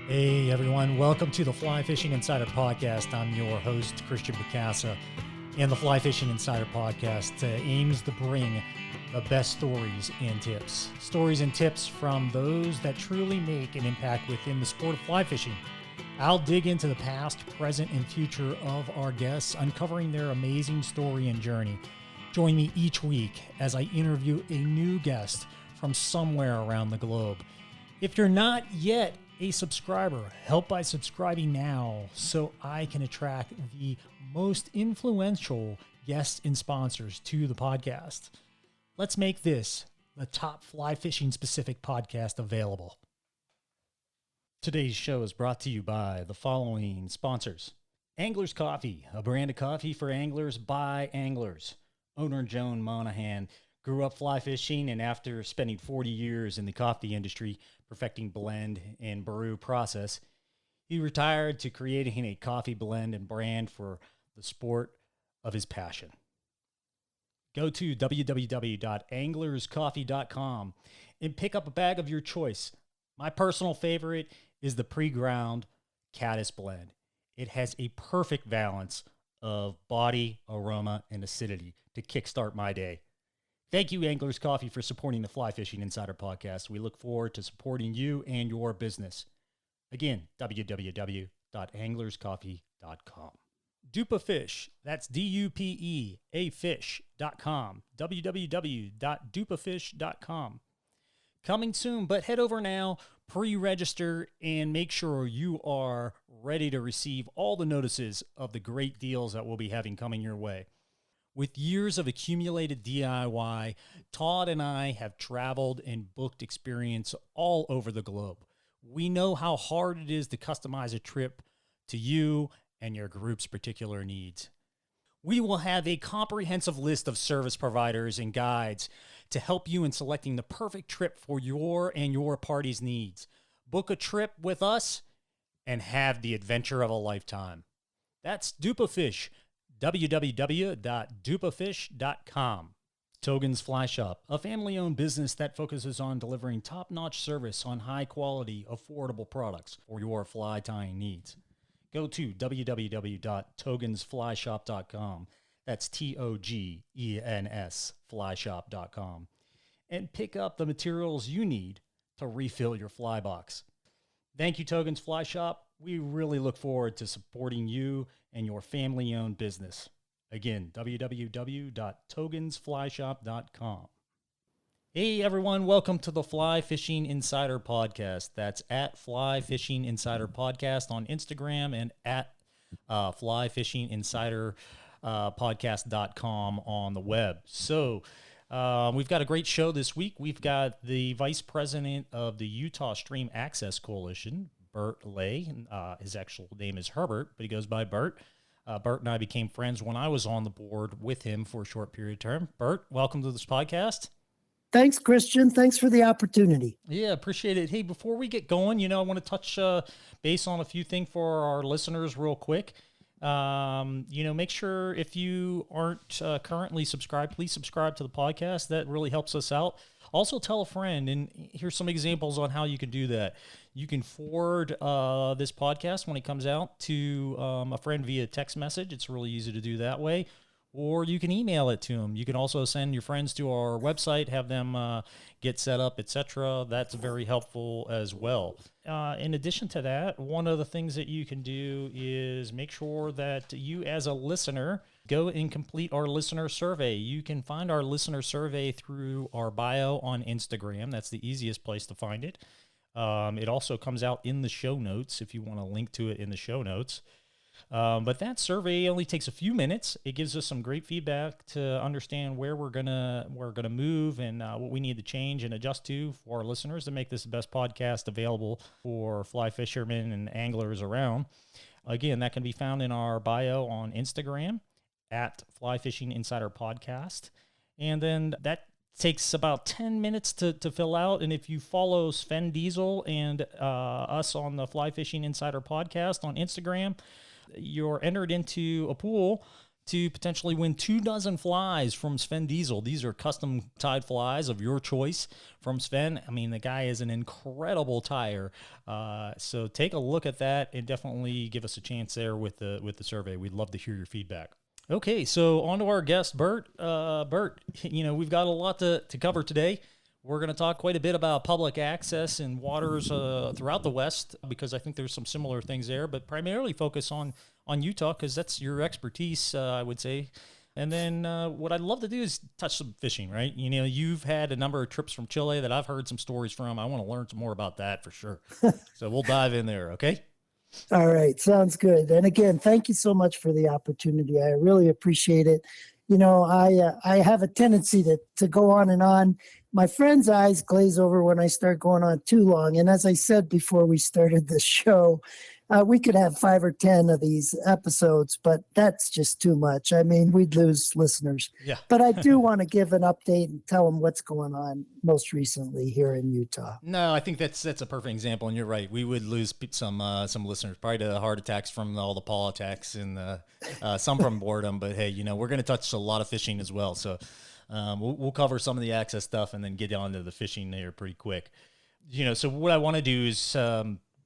Hey everyone, welcome to the Fly Fishing Insider Podcast. I'm your host, Christian Bacassa, and the Fly Fishing Insider Podcast aims to bring the best stories and tips. Stories and tips from those that truly make an impact within the sport of fly fishing. I'll dig into the past, present, and future of our guests, uncovering their amazing story and journey. Join me each week as I interview a new guest from somewhere around the globe. If you're not yet a subscriber, help by subscribing now so I can attract the most influential guests and sponsors to the podcast. Let's make this the top fly fishing specific podcast available. Today's show is brought to you by the following sponsors. Angler's Coffee, a brand of coffee for anglers by anglers. Owner Joan Monahan grew up fly fishing, and after spending 40 years in the coffee industry, perfecting blend and brew process, he retired to creating a coffee blend and brand for the sport of his passion. Go to www.anglerscoffee.com and pick up a bag of your choice. My personal favorite is the pre-ground caddis blend. It has a perfect balance of body, aroma, and acidity to kickstart my day. Thank you, Anglers Coffee, for supporting the Fly Fishing Insider Podcast. We look forward to supporting you and your business. Again, www.anglerscoffee.com. Dupa Fish, that's D-U-P-E-A fish.com, www.dupafish.com. Coming soon, but head over now, pre-register, and make sure you are ready to receive all the notices of the great deals that we'll be having coming your way. With years of accumulated DIY, Todd and I have traveled and booked experience all over the globe. We know how hard it is to customize a trip to you and your group's particular needs. We will have a comprehensive list of service providers and guides to help you in selecting the perfect trip for your and your party's needs. Book a trip with us and have the adventure of a lifetime. That's Dupa Fish. www.dupafish.com. Togen's Fly Shop, a family-owned business that focuses on delivering top-notch service on high-quality, affordable products for your fly tying needs. Go to www.togensflyshop.com. That's T-O-G-E-N-S flyshop.com. And pick up the materials you need to refill your fly box. Thank you, Togen's Fly Shop. We really look forward to supporting you and your family-owned business. Again, www.togensflyshop.com. Hey everyone, welcome to the Fly Fishing Insider Podcast. That's at Fly Fishing Insider Podcast on Instagram and at Fly Fishing Insider Podcast.com on the web. So we've got a great show this week. We've got the Vice President of the Utah Stream Access Coalition, Bert Ley. His actual name is Herbert, but he goes by Bert. Bert and I became friends when I was on the board with him for a short period of time. Bert, welcome to this podcast. Thanks, Christian. Thanks for the opportunity. Yeah, appreciate it. Hey, before we get going, I want to touch base on a few things for our listeners real quick. Make sure if you aren't currently subscribed, please subscribe to the podcast. That really helps us out. Also tell a friend, and here's some examples on how you can do that. You can forward this podcast when it comes out to a friend via text message. It's really easy to do that way. Or you can email it to them. You can also send your friends to our website, have them get set up, etc. That's very helpful as well. In addition to that, one of the things that you can do is make sure that you as a listener go and complete our listener survey. You can find our listener survey through our bio on Instagram. That's the easiest place to find it. It also comes out in the show notes if you want to link to it in the show notes. But that survey only takes a few minutes. It gives us some great feedback to understand where we're gonna move and what we need to change and adjust to for our listeners to make this the best podcast available for fly fishermen and anglers around. Again, that can be found in our bio on Instagram at Fly Fishing Insider Podcast, and then that takes about 10 minutes to fill out. And if you follow Sven Diesel and us on the Fly Fishing Insider Podcast on Instagram, you're entered into a pool to potentially win 24 flies from Sven Diesel. These are custom tied flies of your choice from Sven. I mean, the guy is an incredible tyer. So take a look at that and definitely give us a chance there with the survey. We'd love to hear your feedback. Okay, so on to our guest, Bert. Bert, we've got a lot to cover today. We're going to talk quite a bit about public access and waters throughout the West, because I think there's some similar things there, but primarily focus on Utah, because that's your expertise, I would say. And then what I'd love to do is touch some fishing, right? You've had a number of trips from Chile that I've heard some stories from. I want to learn some more about that for sure. So we'll dive in there, okay? All right. Sounds good. And again, thank you so much for the opportunity. I really appreciate it. I have a tendency to go on and on. My friends' eyes glaze over when I start going on too long. And as I said before we started the show, we could have 5 or 10 of these episodes, but that's just too much. I mean, we'd lose listeners. Yeah. But I do want to give an update and tell them what's going on most recently here in Utah. No, I think that's a perfect example, and you're right. We would lose some listeners, probably to heart attacks from all the politics and some from boredom. But hey, we're going to touch a lot of fishing as well. So we'll cover some of the access stuff and then get on to the fishing there pretty quick. So what I want to do is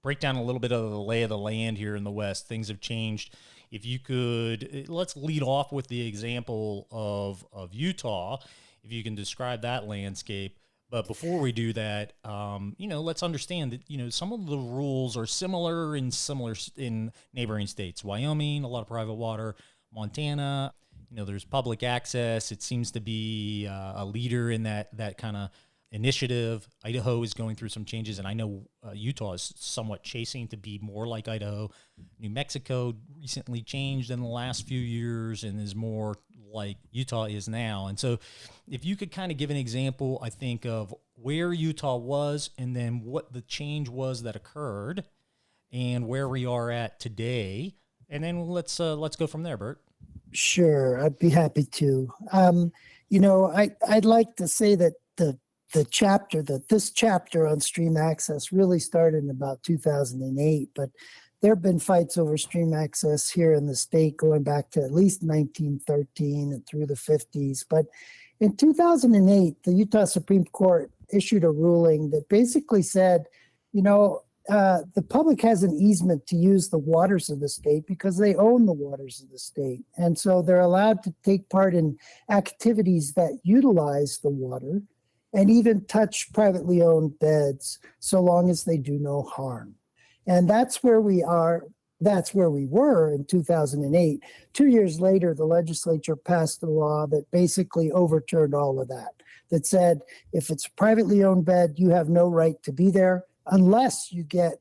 break down a little bit of the lay of the land here in the West. Things have changed. If you could, let's lead off with the example of Utah, if you can describe that landscape. But before we do that, let's understand that, some of the rules are similar in neighboring states. Wyoming, a lot of private water. Montana, there's public access. It seems to be a leader in that kind of initiative. Idaho is going through some changes, and I know Utah is somewhat chasing to be more like Idaho. New Mexico recently changed in the last few years and is more like Utah is now. And so if you could kind of give an example, I think, of where Utah was and then what the change was that occurred and where we are at today. And then let's go from there, Bert. Sure, I'd be happy to. I'd like to say that this chapter on stream access really started in about 2008, but there have been fights over stream access here in the state going back to at least 1913 and through the 50s. But in 2008, the Utah Supreme Court issued a ruling that basically said, the public has an easement to use the waters of the state because they own the waters of the state. And so they're allowed to take part in activities that utilize the water and even touch privately owned beds so long as they do no harm. And that's where we are. That's where we were in 2008. 2 years later, the legislature passed a law that basically overturned all of that said, if it's a privately owned bed, you have no right to be there unless you get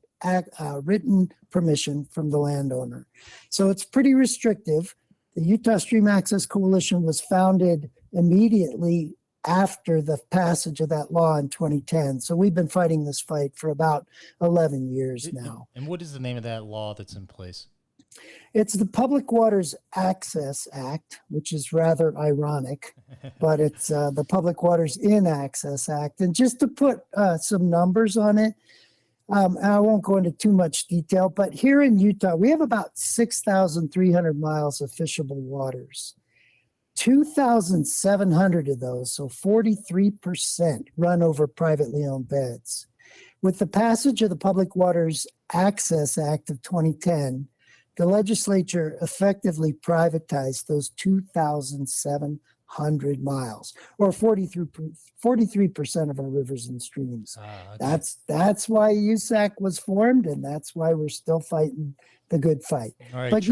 written permission from the landowner. So it's pretty restrictive. The Utah Stream Access Coalition was founded immediately after the passage of that law in 2010. So we've been fighting this fight for about 11 years now. And what is the name of that law that's in place? It's the Public Waters Access Act, which is rather ironic, but it's the Public Waters in Access Act. And just to put some numbers on it, I won't go into too much detail, but here in Utah, we have about 6,300 miles of fishable waters. 2,700 of those, so 43%, run over privately owned beds. With the passage of the Public Waters Access Act of 2010, the legislature effectively privatized those 2,700 miles, or 43% of our rivers and streams. Okay. That's why USAC was formed, and that's why we're still fighting the good fight. All right, but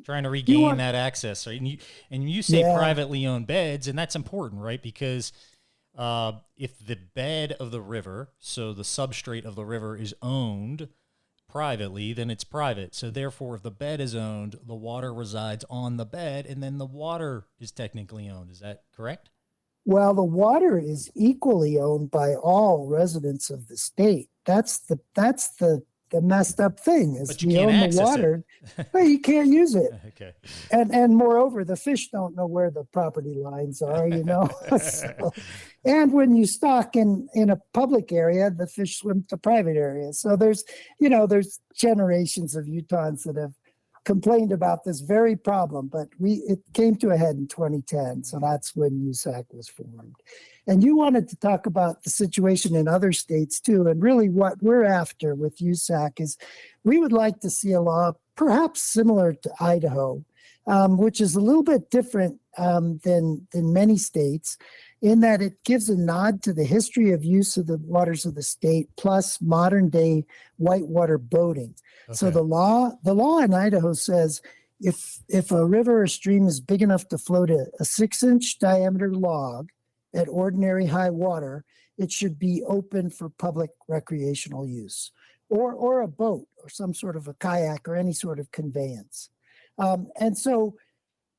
trying to regain that access, right? And you say privately owned beds, and that's important, right? Because if the bed of the river, so the substrate of the river, is owned privately, then it's private. So therefore, if the bed is owned, the water resides on the bed, and then the water is technically owned. Is that correct? Well, the water is equally owned by all residents of the state. That's the messed up thing is but you we can't own access the water, but you can't use it. Okay. And moreover, the fish don't know where the property lines are, So, and when you stock in a public area, the fish swim to private areas. So there's generations of Utahns that have complained about this very problem, but it came to a head in 2010. So that's when USAC was formed. And you wanted to talk about the situation in other states too. And really what we're after with USAC is we would like to see a law perhaps similar to Idaho, which is a little bit different than many states, in that it gives a nod to the history of use of the waters of the state, plus modern day whitewater boating. Okay. So the law in Idaho says if a river or stream is big enough to float a 6-inch diameter log at ordinary high water, it should be open for public recreational use, or a boat or some sort of a kayak or any sort of conveyance. And so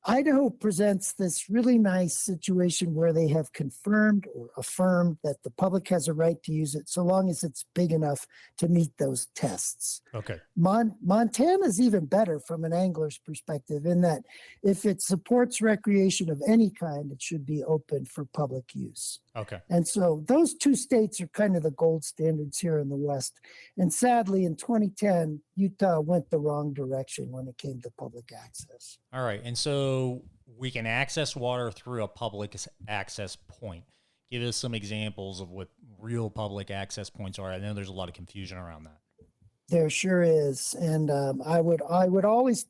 Idaho presents this really nice situation where they have confirmed or affirmed that the public has a right to use it so long as it's big enough to meet those tests. Okay. Montana's even better from an angler's perspective in that if it supports recreation of any kind, it should be open for public use. Okay. And so those two states are kind of the gold standards here in the West. And sadly, in 2010, Utah went the wrong direction when it came to public access. All right. And so we can access water through a public access point. Give us some examples of what real public access points are. I know there's a lot of confusion around that. There sure is. And I would always,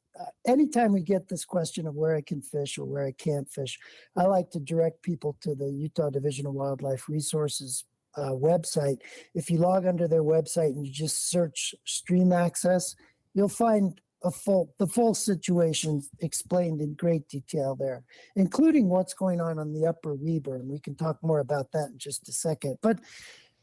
anytime we get this question of where I can fish or where I can't fish, I like to direct people to the Utah Division of Wildlife Resources website. If you log onto their website and you just search stream access, you'll find the full situation explained in great detail there, including what's going on the upper Weber. And we can talk more about that in just a second. But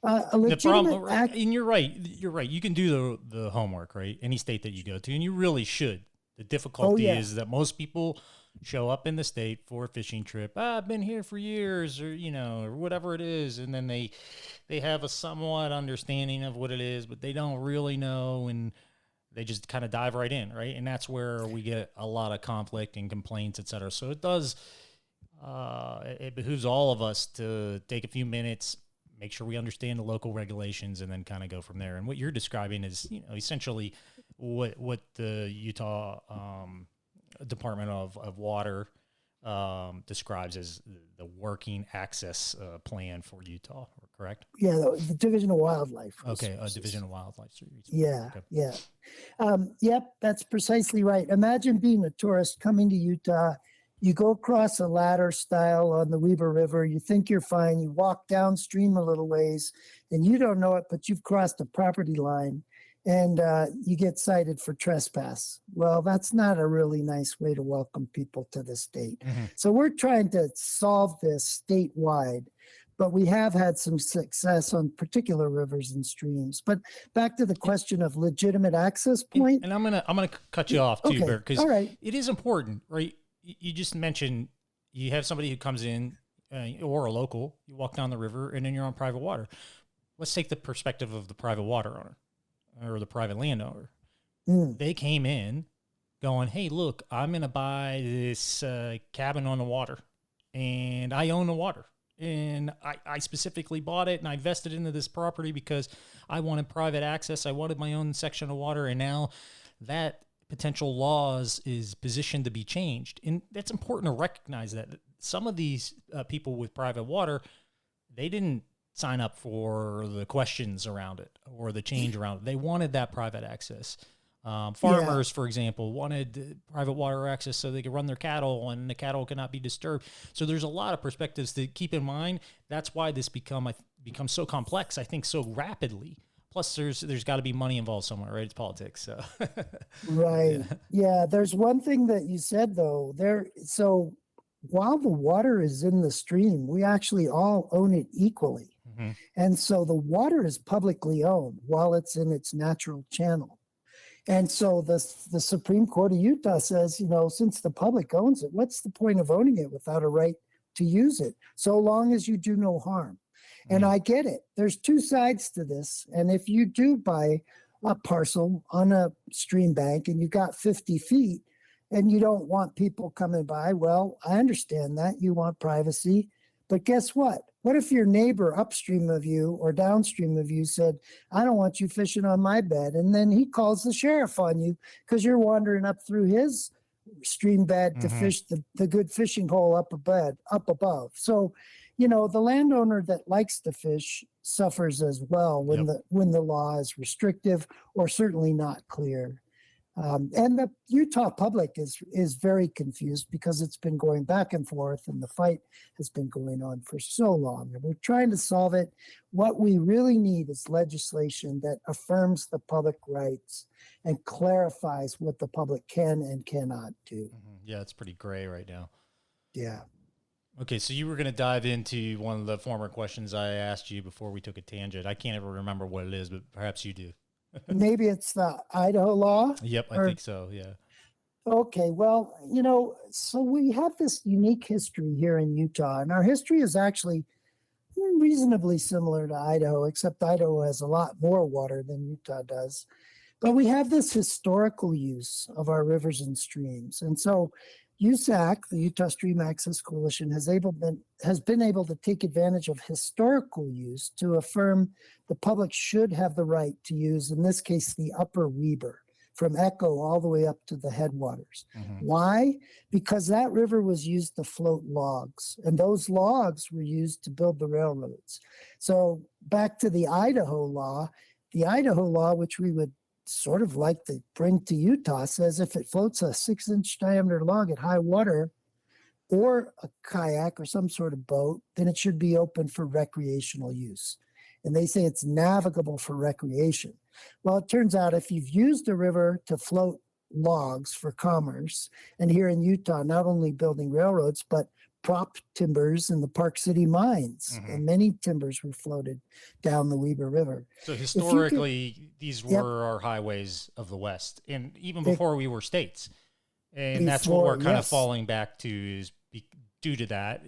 the problem, and you're right. You can do the homework, right? Any state that you go to, and you really should. The difficulty is that most people show up in the state for a fishing trip. I've been here for years, or or whatever it is, and then they have a somewhat understanding of what it is, but they don't really know, and they just kind of dive right in, right? And that's where we get a lot of conflict and complaints, et cetera. So it behooves all of us to take a few minutes, make sure we understand the local regulations, and then kind of go from there. And what you're describing is, essentially what the Utah Department of Water describes as the working access plan for Utah, correct? Yeah, the Division of Wildlife. Okay, Division of Wildlife. Yeah, okay. Yeah. Yep, that's precisely right. Imagine being a tourist coming to Utah. You go across a ladder style on the Weber River. You think you're fine. You walk downstream a little ways, and you don't know it, but you've crossed a property line, and you get cited for trespass. Well, that's not a really nice way to welcome people to the state. Mm-hmm. So we're trying to solve this statewide, but we have had some success on particular rivers and streams. But back to the question of legitimate access point. And I'm gonna cut you off too, Bert, because right. It is important, right? You just mentioned you have somebody who comes in or a local, you walk down the river, and then you're on private water. Let's take the perspective of the private water owner or the private landowner. They came in going, hey, look, I'm going to buy this cabin on the water, and I own the water. And I specifically bought it, and I invested into this property because I wanted private access. I wanted my own section of water, and now that potential laws is positioned to be changed. And that's important to recognize that some of these people with private water, they didn't sign up for the questions around it or the change around it. They wanted that private access. Farmers, for example, wanted private water access so they could run their cattle and the cattle cannot be disturbed. So there's a lot of perspectives to keep in mind. That's why this becomes so complex, I think, so rapidly. Plus, there's got to be money involved somewhere, right? It's politics. So. Right. Yeah. There's one thing that you said, though. So while the water is in the stream, we actually all own it equally. Mm-hmm. And so the water is publicly owned while it's in its natural channel. And so the Supreme Court of Utah says, since the public owns it, what's the point of owning it without a right to use it, so long as you do no harm? And I get it. There's two sides to this. And if you do buy a parcel on a stream bank and you got 50 feet and you don't want people coming by, well, I understand that. You want privacy. But guess what? What if your neighbor upstream of you or downstream of you said, I don't want you fishing on my bed? And then he calls the sheriff on you because you're wandering up through his stream bed to fish the good fishing hole up above. So, the landowner that likes to fish suffers as well when the law is restrictive or certainly not clear. And the Utah public is very confused because it's been going back and forth and the fight has been going on for so long. And we're trying to solve it. What we really need is legislation that affirms the public rights and clarifies what the public can and cannot do. Yeah, it's pretty gray right now. Yeah. Okay, so you were going to dive into one of the former questions I asked you before we took a tangent. I can't ever remember what it is, but perhaps you do. Maybe it's the Idaho law. Yep, I think so. Yeah. Okay. Well, so we have this unique history here in Utah, and our history is actually reasonably similar to Idaho, except Idaho has a lot more water than Utah does. But we have this historical use of our rivers and streams. And so USAC, the Utah Stream Access Coalition, has been able to take advantage of historical use to affirm the public should have the right to use, in this case, the upper Weber, from Echo all the way up to the headwaters. Why? Because that river was used to float logs, and those logs were used to build the railroads. So back to the Idaho law, which we would sort of like to bring to Utah, says if it floats a 6-inch diameter log at high water or a kayak or some sort of boat, then it should be open for recreational use. And they say it's navigable for recreation. Well, it turns out if you've used a river to float logs for commerce, and here in Utah, not only building railroads, but prop timbers in the Park City mines, and many timbers were floated down the Weber River. So historically, these were our highways of the West, and even before we were states. And that's what we're kind of falling back to, is due to that,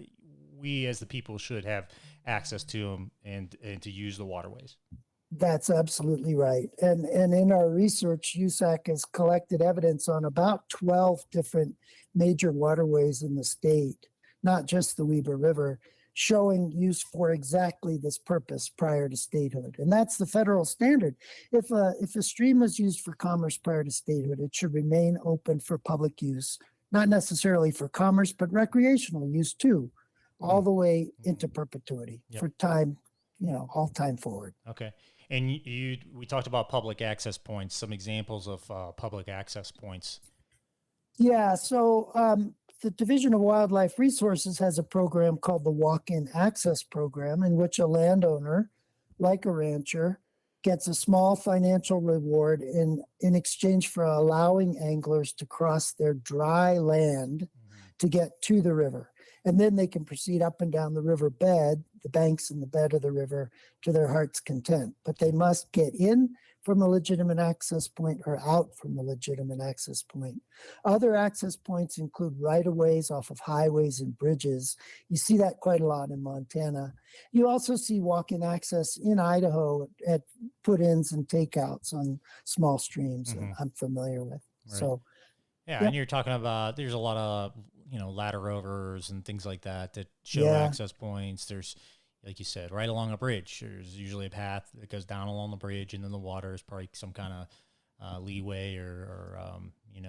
we as the people should have access to them and to use the waterways. That's absolutely right. And in our research, USAC has collected evidence on about 12 different major waterways in the state, not just the Weber River, showing use for exactly this purpose prior to statehood. And that's the federal standard. If a stream was used for commerce prior to statehood, it should remain open for public use, not necessarily for commerce, but recreational use too, all the way into perpetuity for time, all time forward. Okay. And we talked about public access points, some examples of public access points. Yeah. So the Division of Wildlife Resources has a program called the Walk-in Access Program, in which a landowner, like a rancher, gets a small financial reward in exchange for allowing anglers to cross their dry land to get to the river. And then they can proceed up and down the river bed, the banks and the bed of the river, to their heart's content. But they must get in from a legitimate access point or out from a legitimate access point. Other access points include right-of-ways off of highways and bridges. You see that quite a lot in Montana. You also see walk-in access in Idaho at put-ins and takeouts on small streams that I'm familiar with. Right. So, yeah, and you're talking about, there's a lot of, ladder overs and things like that show access points. There's, like you said, right along a bridge, there's usually a path that goes down along the bridge, and then the water is probably some kind of leeway or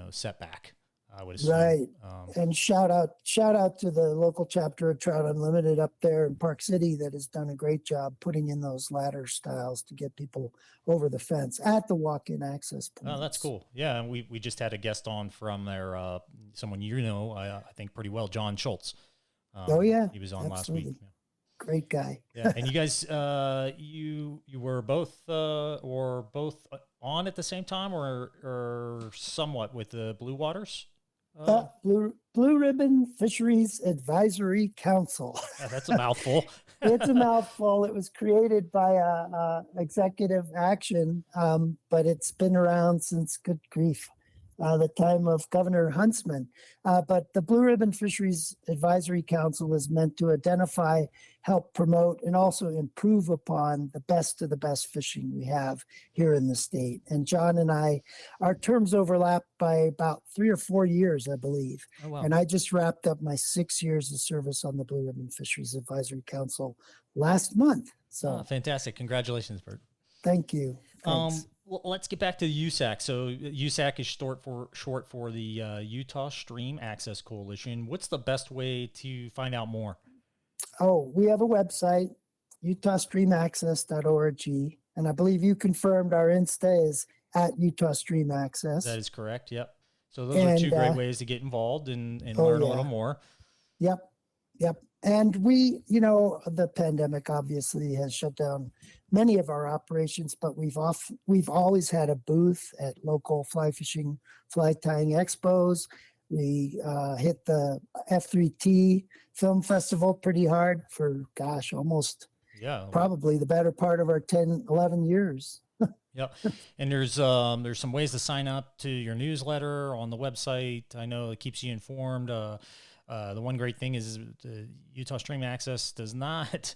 setback, I would assume. Right. And shout out to the local chapter of Trout Unlimited up there in Park City that has done a great job putting in those ladder styles to get people over the fence at the walk-in access points. Oh, that's cool. Yeah, and we just had a guest on from there, someone I think pretty well, John Schultz. He was on last week. Yeah. Great guy. Yeah, and you guys, you were both on at the same time, or somewhat with the Blue Waters. Blue Ribbon Fisheries Advisory Council. That's a mouthful. It's a mouthful. It was created by executive action, but it's been around since, good grief, the time of Governor Huntsman. But the Blue Ribbon Fisheries Advisory Council is meant to identify, help promote, and also improve upon the best of the best fishing we have here in the state. And John and I, our terms overlap by about 3 or 4 years, I believe. Oh, wow. And I just wrapped up my 6 years of service on the Blue Ribbon Fisheries Advisory Council last month. So fantastic. Congratulations, Bert. thank you. Thanks. Well, let's get back to the USAC. So USAC is short for the Utah Stream Access Coalition. What's the best way to find out more? Oh, we have a website, utahstreamaccess.org. And I believe you confirmed our Insta is at Utah Stream Access. That is correct. Yep. So those are two great ways to get involved and learn a little more. Yep. And we, the pandemic obviously has shut down many of our operations, but we've always had a booth at local fly fishing, fly tying expos. We hit the F3T Film Festival pretty hard for, almost probably the better part of our 10, 11 years. Yep. And there's some ways to sign up to your newsletter on the website. I know it keeps you informed. The one great thing is the Utah Stream Access does not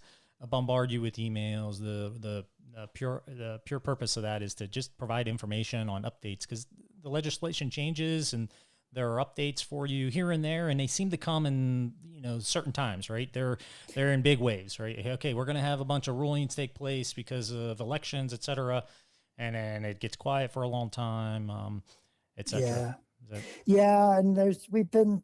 bombard you with emails. The pure purpose of that is to just provide information on updates, because the legislation changes and there are updates for you here and there, and they seem to come in certain times, right? They're in big waves, right? Okay, we're going to have a bunch of rulings take place because of elections, et cetera, and then it gets quiet for a long time, et cetera. And we've been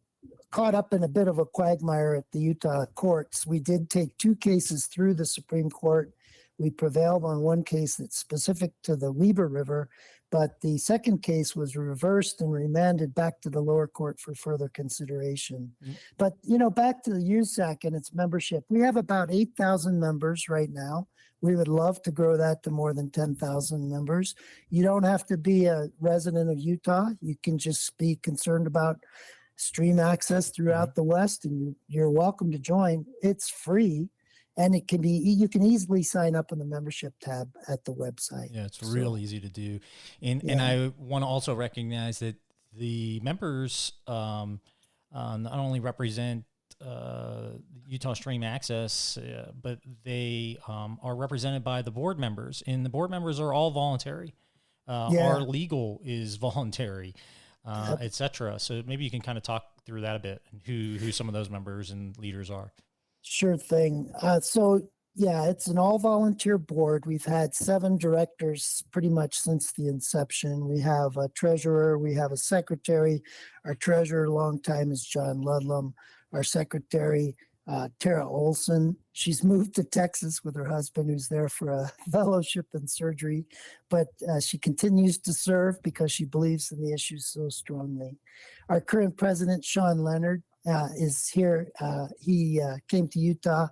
caught up in a bit of a quagmire at the Utah courts. We did take 2 cases through the Supreme Court. We prevailed on one case that's specific to the Weber River, but the second case was reversed and remanded back to the lower court for further consideration. Mm-hmm. But, back to the USAC and its membership, we have about 8,000 members right now. We would love to grow that to more than 10,000 members. You don't have to be a resident of Utah. You can just be concerned about stream access throughout the West, and you're welcome to join. It's free, and you can easily sign up on the membership tab at the website. Yeah, it's real easy to do. And I want to also recognize that the members not only represent Utah Stream Access, but they are represented by the board members, and the board members are all voluntary. Our legal is voluntary. Et cetera. So maybe you can kind of talk through that a bit, and who some of those members and leaders are. Sure thing. It's an all volunteer board. We've had 7 directors pretty much since the inception. We have a treasurer, we have a secretary. Our treasurer long time is John Ludlam. Our secretary, Tara Olson. She's moved to Texas with her husband, who's there for a fellowship in surgery, but she continues to serve because she believes in the issues so strongly. Our current president, Sean Leonard, is here. He came to Utah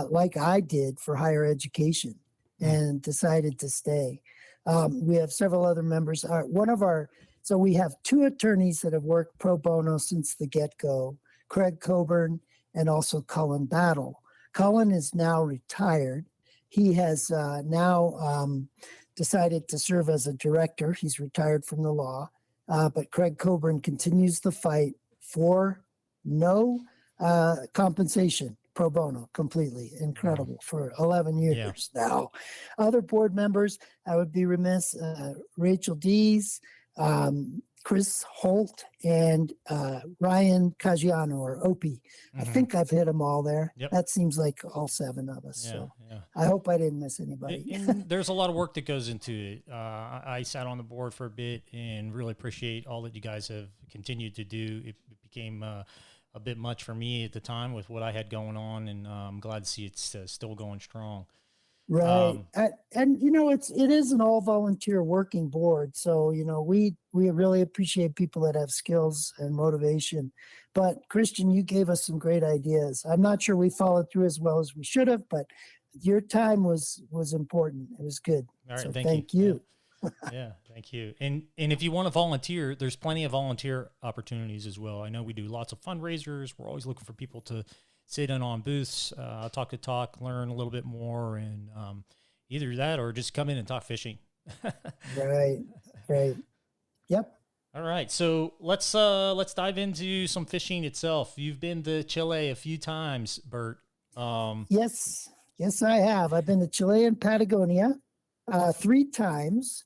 like I did for higher education and decided to stay. We have several other members. So we have 2 attorneys that have worked pro bono since the get-go, Craig Coburn and also Cullen Battle. Cullen is now retired. He has now decided to serve as a director. He's retired from the law, but Craig Coburn continues the fight for no compensation, pro bono, completely incredible for 11 years now. Other board members, I would be remiss, Rachel Dees, Chris Holt, and Ryan Caggiano, or Opie. I think I've hit them all there. Yep. That seems like all 7 of us. I hope I didn't miss anybody. And there's a lot of work that goes into it. I sat on the board for a bit and really appreciate all that you guys have continued to do. It became a bit much for me at the time with what I had going on, and I'm glad to see it's still going strong. Right. And it is an all volunteer working board. So, we really appreciate people that have skills and motivation. But Christian, you gave us some great ideas. I'm not sure we followed through as well as we should have, but your time was important. It was good. All right. So thank you. Yeah, thank you. And if you want to volunteer, there's plenty of volunteer opportunities as well. I know we do lots of fundraisers. We're always looking for people to sit in on booths, talk, learn a little bit more, and either that or just come in and talk fishing. Right. Yep. All right, so let's dive into some fishing itself. You've been to Chile a few times, Bert. Yes, yes, I have. I've been to Chile and Patagonia 3 times.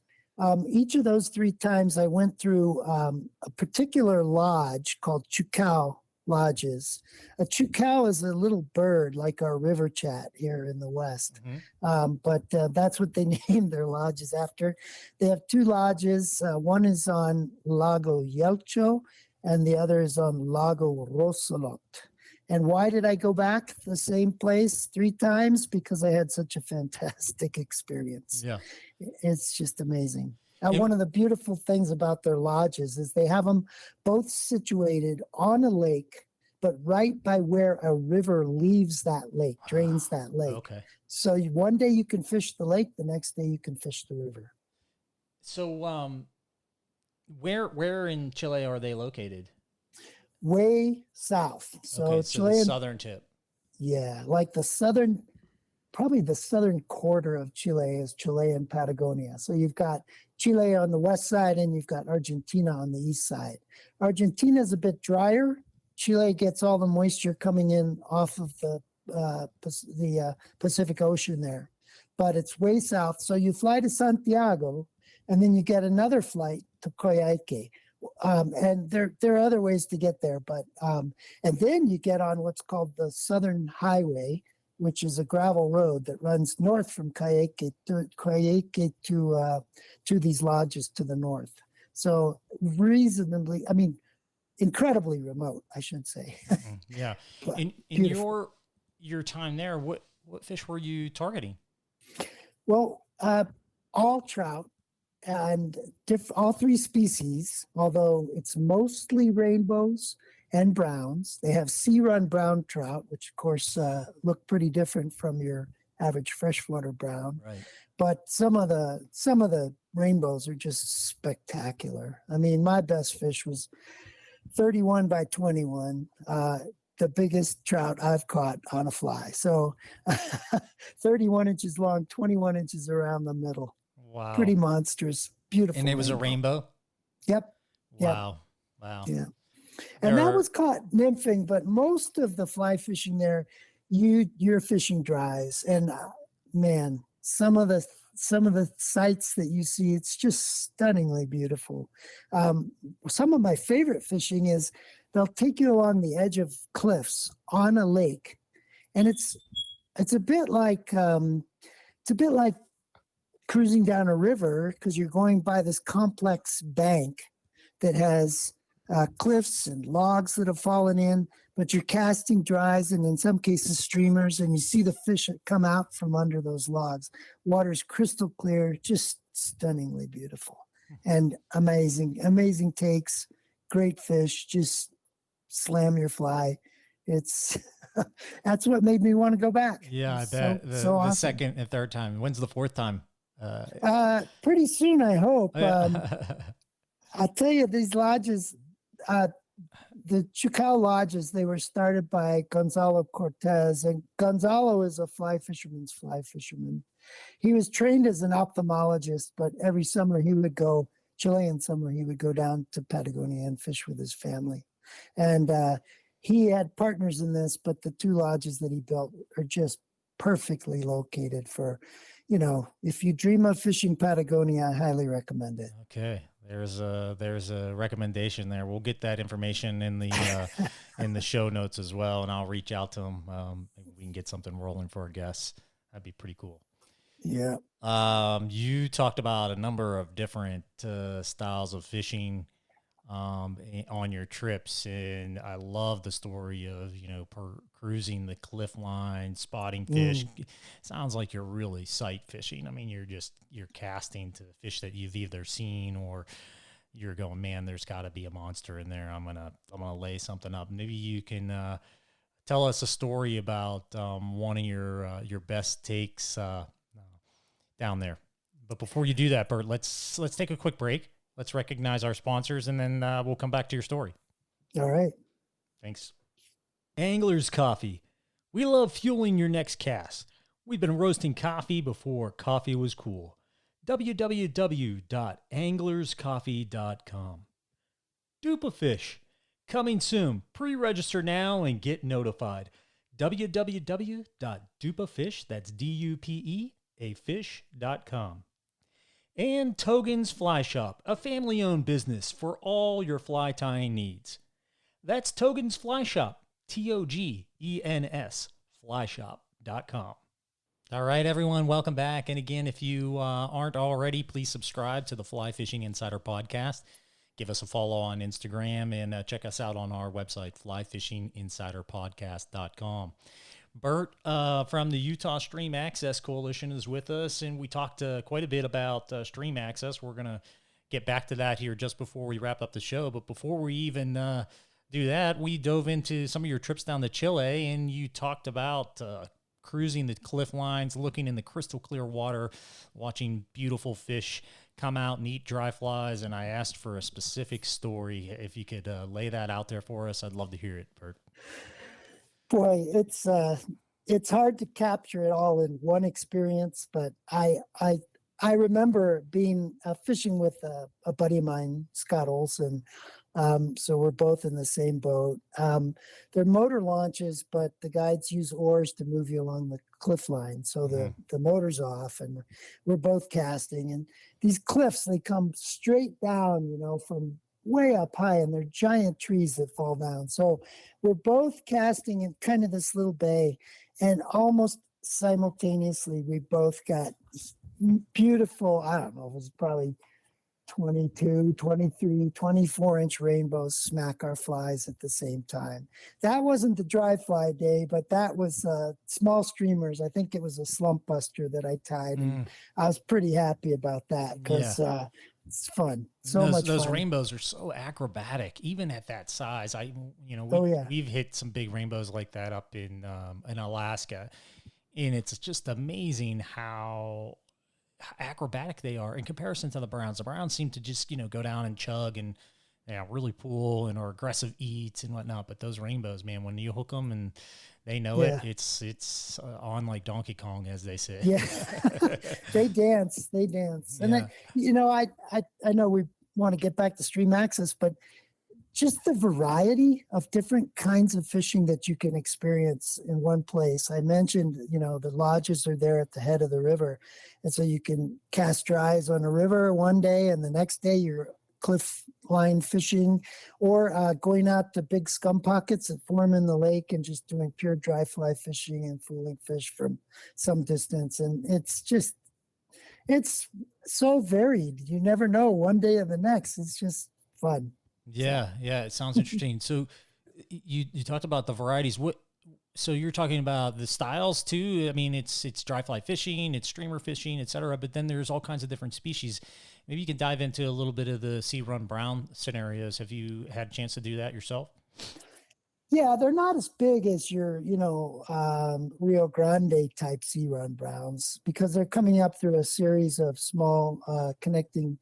Each of those 3 times, I went through a particular lodge called Chucao Lodges. A chucao is a little bird like our river chat here in the West, but that's what they named their lodges after. They have 2 lodges. One is on Lago Yelcho, and the other is on Lago Rosolot. And why did I go back the same place 3 times? Because I had such a fantastic experience. Yeah. It's just amazing. It- One of the beautiful things about their lodges is they have them both situated on a lake, but right by where a river leaves that lake, drains that lake. Okay. So one day you can fish the lake, the next day you can fish the river. So, where in Chile are they located? Way south. So Okay, Chilean, the southern tip. yeah, like probably the southern quarter of Chile is Chile and Patagonia. So you've got Chile on the west side and you've got Argentina on the east side. Argentina is a bit drier. Chile gets all the moisture coming in off of the Pacific Ocean there, but it's way south. So you fly to Santiago and then you get another flight to Coyhaique. And there are other ways to get there, but and then you get on what's called the Southern Highway, which is a gravel road that runs north from Coyhaique to these lodges to the north. So incredibly remote, I should say. Yeah. In your time there, what fish were you targeting? Well, all trout and all 3 species, although it's mostly rainbows and browns. They have sea-run brown trout, which of course look pretty different from your average freshwater brown. Right. But some of the rainbows are just spectacular. I mean, my best fish was 31 by 21. The biggest trout I've caught on a fly. So 31 inches long, 21 inches around the middle. Wow. Pretty monstrous. Beautiful. And it was a rainbow? Yep. Wow. Wow. Yeah. And that was caught nymphing, but most of the fly fishing there, you're fishing dries. And man, some of the sights that you see, it's just stunningly beautiful. Some of my favorite fishing is they'll take you along the edge of cliffs on a lake, and it's a bit like cruising down a river because you're going by this complex bank that has cliffs and logs that have fallen in, but you're casting dries and in some cases streamers, and you see the fish that come out from under those logs. Water's crystal clear, just stunningly beautiful and amazing takes, great fish, just slam your fly. It's that's what made me want to go back. Yeah, I bet. The awesome. second and third time. When's the fourth time? Pretty soon, I hope. Yeah. I'll tell you, these lodges, the Chucao lodges, they were started by Gonzalo Cortez, and Gonzalo is a fly fisherman's fly fisherman. He was trained as an ophthalmologist, but every summer Chilean summer, he would go down to Patagonia and fish with his family. And he had partners in this, but the 2 lodges that he built are just perfectly located for, if you dream of fishing Patagonia, I highly recommend it. Okay. There's a recommendation there. We'll get that information in the in the show notes as well, and I'll reach out to him. Maybe we can get something rolling for our guests. That'd be pretty cool. Yeah. You talked about a number of different styles of fishing on your trips, and I love the story of cruising the cliff line, spotting fish. Sounds like you're really sight fishing. I mean, you're casting to fish that you've either seen or you're going, man, there's got to be a monster in there. I'm gonna lay something up. Maybe you can tell us a story about one of your best takes down there. But before you do that, Bert, let's take a quick break. Let's recognize our sponsors, and then we'll come back to your story. All right. Thanks. Angler's Coffee. We love fueling your next cast. We've been roasting coffee before coffee was cool. www.anglerscoffee.com. Dupa Fish. Coming soon. Pre-register now and get notified. www.dupafish, that's D-U-P-E, a fish.com. And Togen's Fly Shop, a family-owned business for all your fly tying needs. That's Togen's Fly Shop, T-O-G-E-N-S, flyshop.com. All right, everyone, welcome back. And again, if you aren't already, please subscribe to the Fly Fishing Insider Podcast. Give us a follow on Instagram and check us out on our website, flyfishinginsiderpodcast.com. Bert from the Utah Stream Access Coalition is with us, and we talked quite a bit about stream access. We're going to get back to that here just before we wrap up the show. But before we even do that, we dove into some of your trips down to Chile, and you talked about cruising the cliff lines, looking in the crystal clear water, watching beautiful fish come out and eat dry flies. And I asked for a specific story. If you could lay that out there for us, I'd love to hear it, Bert. Boy, it's hard to capture it all in one experience, but I remember being fishing with a buddy of mine, Scott Olson. So we're both in the same boat. They're motor launches, but the guides use oars to move you along the cliff line. So the motor's off, and we're both casting. And these cliffs, they come straight down, from way up high, and they're giant trees that fall down. So we're both casting in kind of this little bay, and almost simultaneously, we both got beautiful, I don't know, it was probably 22, 23, 24-inch rainbows smack our flies at the same time. That wasn't the dry fly day, but that was small streamers. I think it was a slump buster that I tied, and I was pretty happy about that because it's fun. Those fun. Rainbows are so acrobatic, even at that size. We've hit some big rainbows like that up in Alaska, and it's just amazing how acrobatic they are in comparison to the browns. The browns seem to just go down and chug and really pull and are aggressive eats and whatnot. But those rainbows, man, when you hook them and they know it's on like Donkey Kong, as they say. Yeah, they dance. And I know we want to get back to stream access, but just the variety of different kinds of fishing that you can experience in one place. I mentioned, the lodges are there at the head of the river. And so you can cast dries on a river one day, and the next day you're cliff line fishing, or going out to big scum pockets that form in the lake and just doing pure dry fly fishing and fooling fish from some distance. And it's so varied. You never know one day or the next. It's just fun. Yeah, it sounds interesting. So you talked about the varieties. So you're talking about the styles too? I mean, it's dry fly fishing, it's streamer fishing, et cetera, but then there's all kinds of different species. Maybe you can dive into a little bit of the sea run brown scenarios. Have you had a chance to do that yourself? Yeah, they're not as big as your, Rio Grande type sea run browns, because they're coming up through a series of small connecting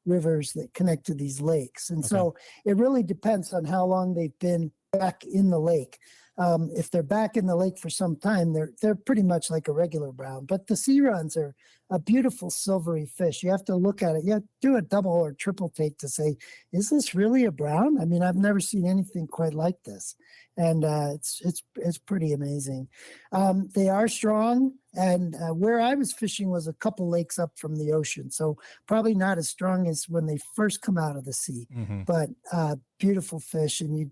rivers that connect to these lakes. And so it really depends on how long they've been back in the lake. If they're back in the lake for some time, they're pretty much like a regular brown. But the sea runs are a beautiful silvery fish. You have to look at it. You have to do a double or triple take to say, is this really a brown? I mean, I've never seen anything quite like this. And it's pretty amazing. They are strong. And where I was fishing was a couple lakes up from the ocean. So probably not as strong as when they first come out of the sea, but beautiful fish. And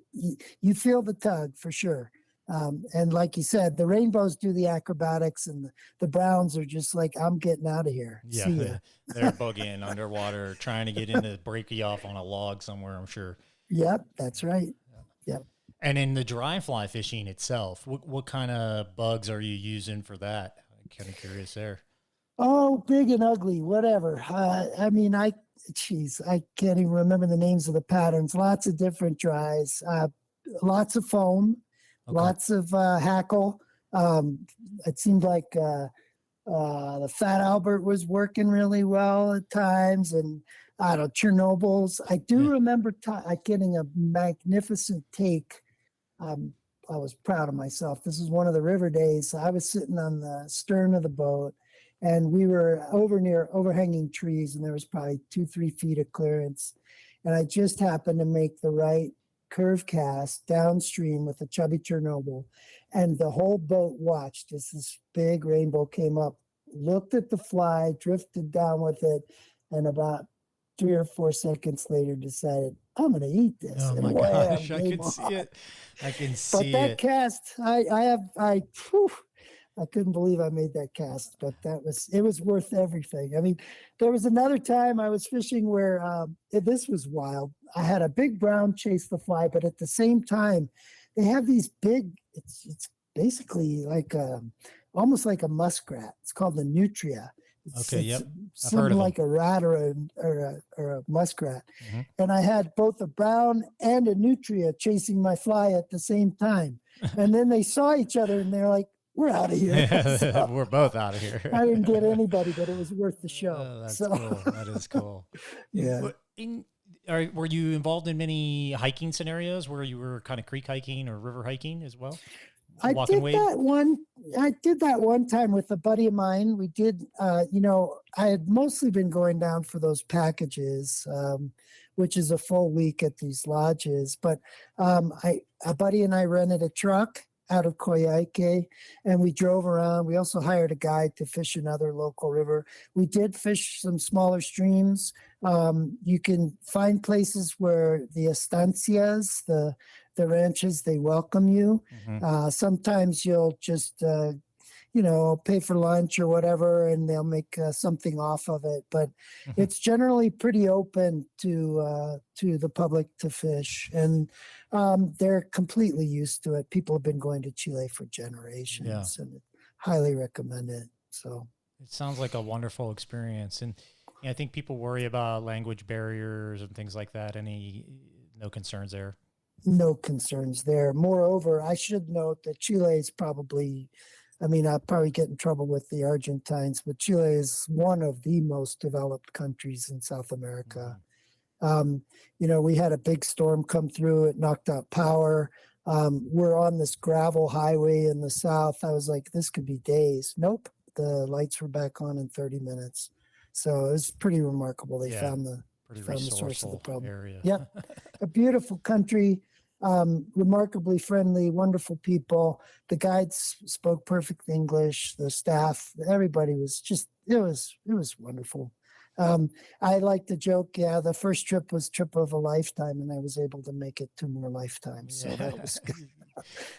you feel the tug for sure. And like you said, the rainbows do the acrobatics, and the browns are just like, I'm getting out of here. Yeah, they're boogieing underwater, trying to get in to break you off on a log somewhere, I'm sure. Yep, that's right. Yep. And in the dry fly fishing itself, what kind of bugs are you using for that? I'm kind of curious there. Oh, big and ugly, whatever. I can't even remember the names of the patterns. Lots of different dries, lots of foam. Okay. Lots of hackle. It seemed like the Fat Albert was working really well at times, and I don't know, Chernobyls. I do remember getting a magnificent take. I was proud of myself. This is one of the river days. I was sitting on the stern of the boat, and we were over near overhanging trees, and there was probably 2-3 feet of clearance. and I just happened to make the right curve cast downstream with a chubby Chernobyl, and the whole boat watched as this big rainbow came up, looked at the fly, drifted down with it, and about 3 or 4 seconds later decided, I'm going to eat this. Oh and my wham, gosh, I game can see on. it. I can But see that it. cast, I couldn't believe I made that cast, but it was worth everything. I mean, there was another time I was fishing where this was wild. I had a big brown chase the fly, but at the same time, they have these big. It's basically like almost like a muskrat. It's called the nutria. Okay, It's yep. I've heard something of like a rat or a muskrat. Mm-hmm. And I had both a brown and a nutria chasing my fly at the same time. And then they saw each other and they're like, we're out of here. So We're both out of here. I didn't get anybody, but it was worth the show. Oh, that's so, cool. That is cool. Yeah. Were you involved in many hiking scenarios where you were kind of creek hiking or river hiking as well? I did that one time with a buddy of mine. We did, I had mostly been going down for those packages, which is a full week at these lodges. But a buddy and I rented a truck out of Coyhaique, and we drove around. We also hired a guide to fish another local river. We did fish some smaller streams. You can find places where the estancias, the ranches, they welcome you. Mm-hmm. Sometimes you'll just, pay for lunch or whatever, and they'll make something off of it. But it's generally pretty open to the public to fish, and they're completely used to it. People have been going to Chile for generations, and highly recommend it. So it sounds like a wonderful experience, and I think people worry about language barriers and things like that. No concerns there? No concerns there. Moreover, I should note that Chile is probably, I'll probably get in trouble with the Argentines, but Chile is one of the most developed countries in South America. We had a big storm come through. It knocked out power. We're on this gravel highway in the south. I was like, this could be days. Nope. The lights were back on in 30 minutes. So it was pretty remarkable. They found the source of the problem. Area. Yep. A beautiful country. Remarkably friendly, wonderful people. The guides spoke perfect English. The staff, everybody was just, it was wonderful. I like to joke, the first trip was trip of a lifetime, and I was able to make it 2 more lifetimes. So that was good.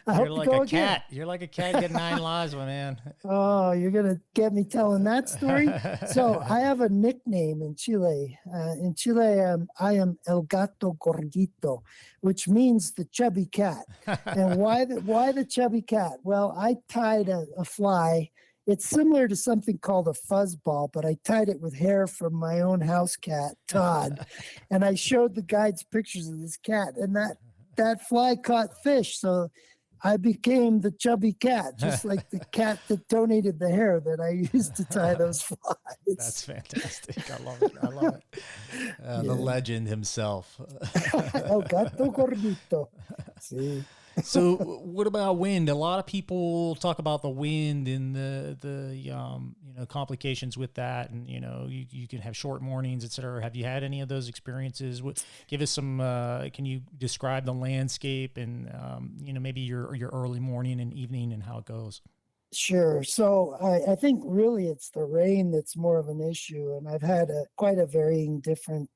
You're like a cat. You're like a cat getting 9 lives, my man. Oh, you're going to get me telling that story? So I have a nickname in Chile. In Chile, I am El Gato Gaordito, which means the chubby cat. And why the chubby cat? Well, I tied a fly. It's similar to something called a fuzzball, but I tied it with hair from my own house cat, Todd. And I showed the guides pictures of this cat, and that fly caught fish. So I became the chubby cat, just like the cat that donated the hair that I used to tie those flies. That's fantastic. I love it. The legend himself. El Gato Gaordito. See. So what about wind? A lot of people talk about the wind and the complications with that, and you can have short mornings, etc. Have you had any of those experiences? Give us some. Can you describe the landscape and maybe your early morning and evening and how it goes? Sure. So I think really it's the rain that's more of an issue, and I've had quite a varying different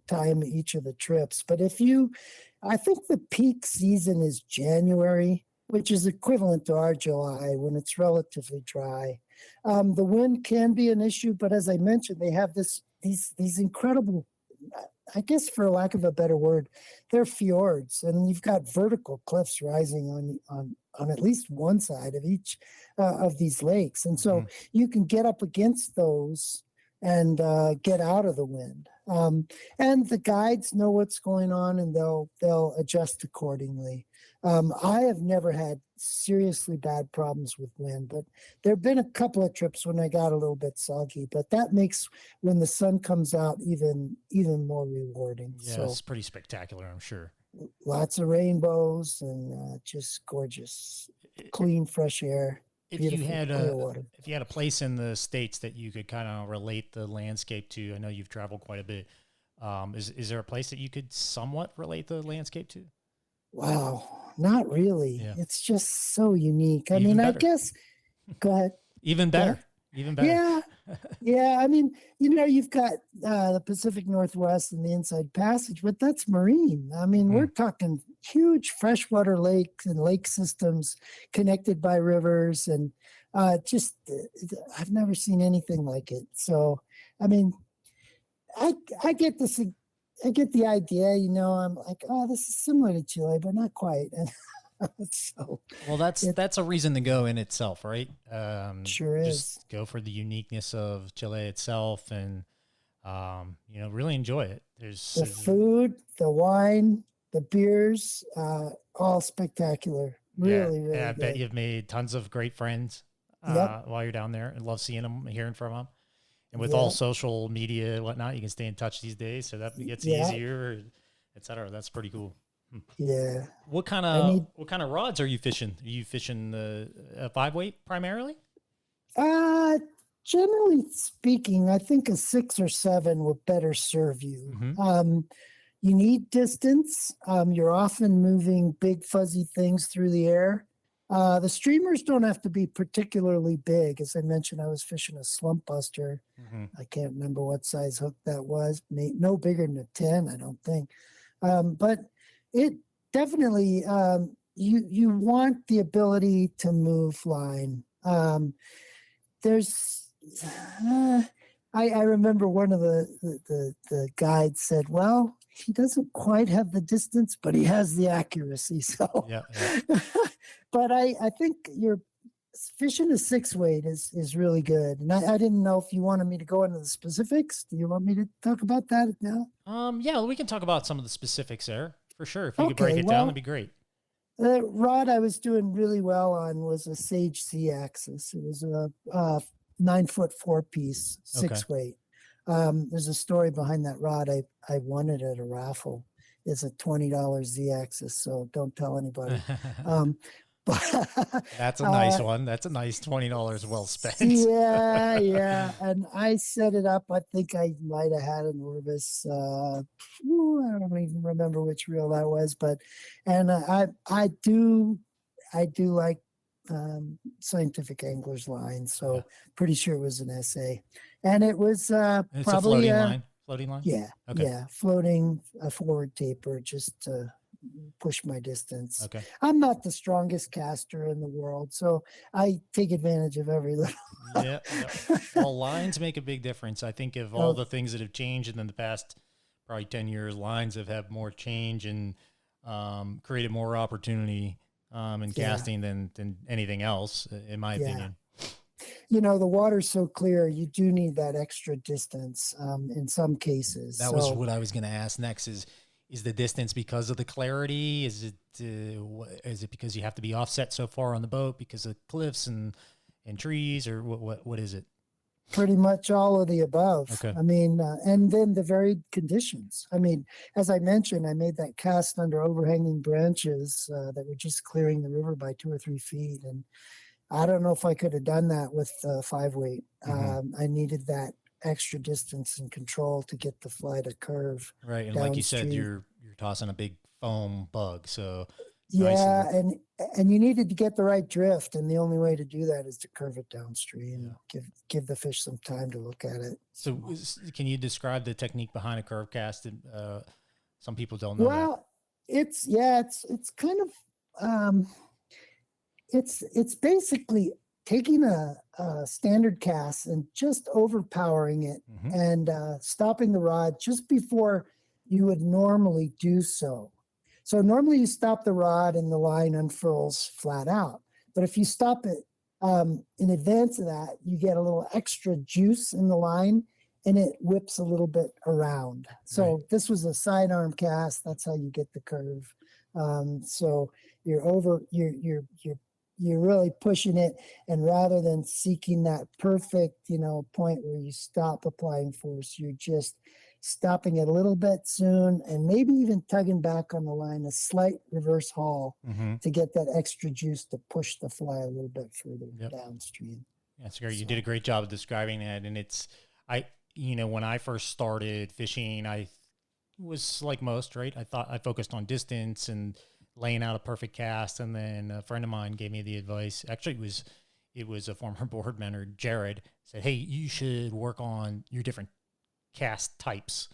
time each of the trips. But I think the peak season is January, which is equivalent to our July when it's relatively dry. The wind can be an issue, but as I mentioned, they have these incredible, I guess for lack of a better word, they're fjords, and you've got vertical cliffs rising on at least one side of each of these lakes. And so you can get up against those and get out of the wind. And the guides know what's going on, and they'll adjust accordingly. I have never had seriously bad problems with wind, but there have been a couple of trips when I got a little bit soggy, but that makes when the sun comes out even more rewarding. Yeah, so, it's pretty spectacular, I'm sure. Lots of rainbows and just gorgeous, clean, fresh air. If you had a place in the States that you could kind of relate the landscape to, I know you've traveled quite a bit. Is there a place that you could somewhat relate the landscape to? Wow, not really. Yeah. It's just so unique. I Even mean, I better. guess, go ahead. Even Go ahead. better. Even better. Yeah, yeah. I mean, you've got the Pacific Northwest and the Inside Passage, but that's marine. I mean, we're talking huge freshwater lakes and lake systems connected by rivers, and just I've never seen anything like it. So, I mean, I get this. I get the idea. I'm like, oh, this is similar to Chile, but not quite. So, Well, that's a reason to go in itself, right? Sure is. Just go for the uniqueness of Chile itself, and really enjoy it. The food, the wine, the beers, all spectacular. Really, really I good. bet you've made tons of great friends while you're down there. I love seeing them, hearing from them. And with all social media and whatnot, you can stay in touch these days, so that gets easier, et cetera. That's pretty cool. Yeah. What kind of rods are you fishing? Are you fishing the 5-weight primarily? Generally speaking, I think a 6 or 7 would better serve you. You need distance. You're often moving big fuzzy things through the air. The streamers don't have to be particularly big. As I mentioned, I was fishing a slump buster. I can't remember what size hook that was. No bigger than a 10, I don't think. But it definitely, you want the ability to move line. I remember one of the guides said, well, he doesn't quite have the distance, but he has the accuracy. So, Yeah. But I think you're fishing a 6-weight is really good. And I didn't know if you wanted me to go into the specifics. Do you want me to talk about that now? Yeah, we can talk about some of the specifics there for sure. If you could break it down, that'd be great. The rod I was doing really well on was a Sage C-axis. It was a 9-foot 4-piece 6-weight. There's a story behind that rod. I won it at a raffle. It's a $20 Z-axis, so don't tell anybody. That's a nice one. That's a nice $20 well spent. Yeah. And I set it up. I think I might have had an Orvis. I don't even remember which reel that was, and I do like scientific angler's line. So pretty sure it was an SA, and it was it's probably a floating line. Yeah. Okay. Yeah. Floating, a forward taper, just to push my distance. Okay. I'm not the strongest caster in the world, so I take advantage of every little. Yeah. Well, lines make a big difference. I think of all the things that have changed in the past probably 10 years, lines have had more change and created more opportunity in casting than anything else, in my opinion. The water's so clear, you do need that extra distance in some cases. That was what I was going to ask next is the distance because of the clarity? Is it because you have to be offset so far on the boat because of cliffs and trees, or what is it? Pretty much all of the above. Okay. I mean, and then the varied conditions. I mean, as I mentioned, I made that cast under overhanging branches that were just clearing the river by 2 or 3 feet. And I don't know if I could have done that with 5-weight. I needed that extra distance and control to get the fly to curve. Right. And like you said, you're tossing a big foam bug. So and you needed to get the right drift, and the only way to do that is to curve it downstream. Give the fish some time to look at it. So can you describe the technique behind a curve cast? Some people don't know. Well, it's kind of it's basically taking a standard cast and just overpowering it and stopping the rod just before you would normally do so. So normally you stop the rod and the line unfurls flat out. But if you stop it in advance of that, you get a little extra juice in the line and it whips a little bit around. So this was a sidearm cast. That's how you get the curve. So you're really pushing it, and rather than seeking that perfect, point where you stop applying force, you're just stopping it a little bit soon, and maybe even tugging back on the line, a slight reverse haul to get that extra juice to push the fly a little bit further downstream. That's great. You did a great job of describing that, and when I first started fishing, I was like most, right? I thought I focused on distance and laying out a perfect cast. And then a friend of mine gave me the advice. Actually, it was a former board member, Jared, said, "Hey, you should work on your different cast types."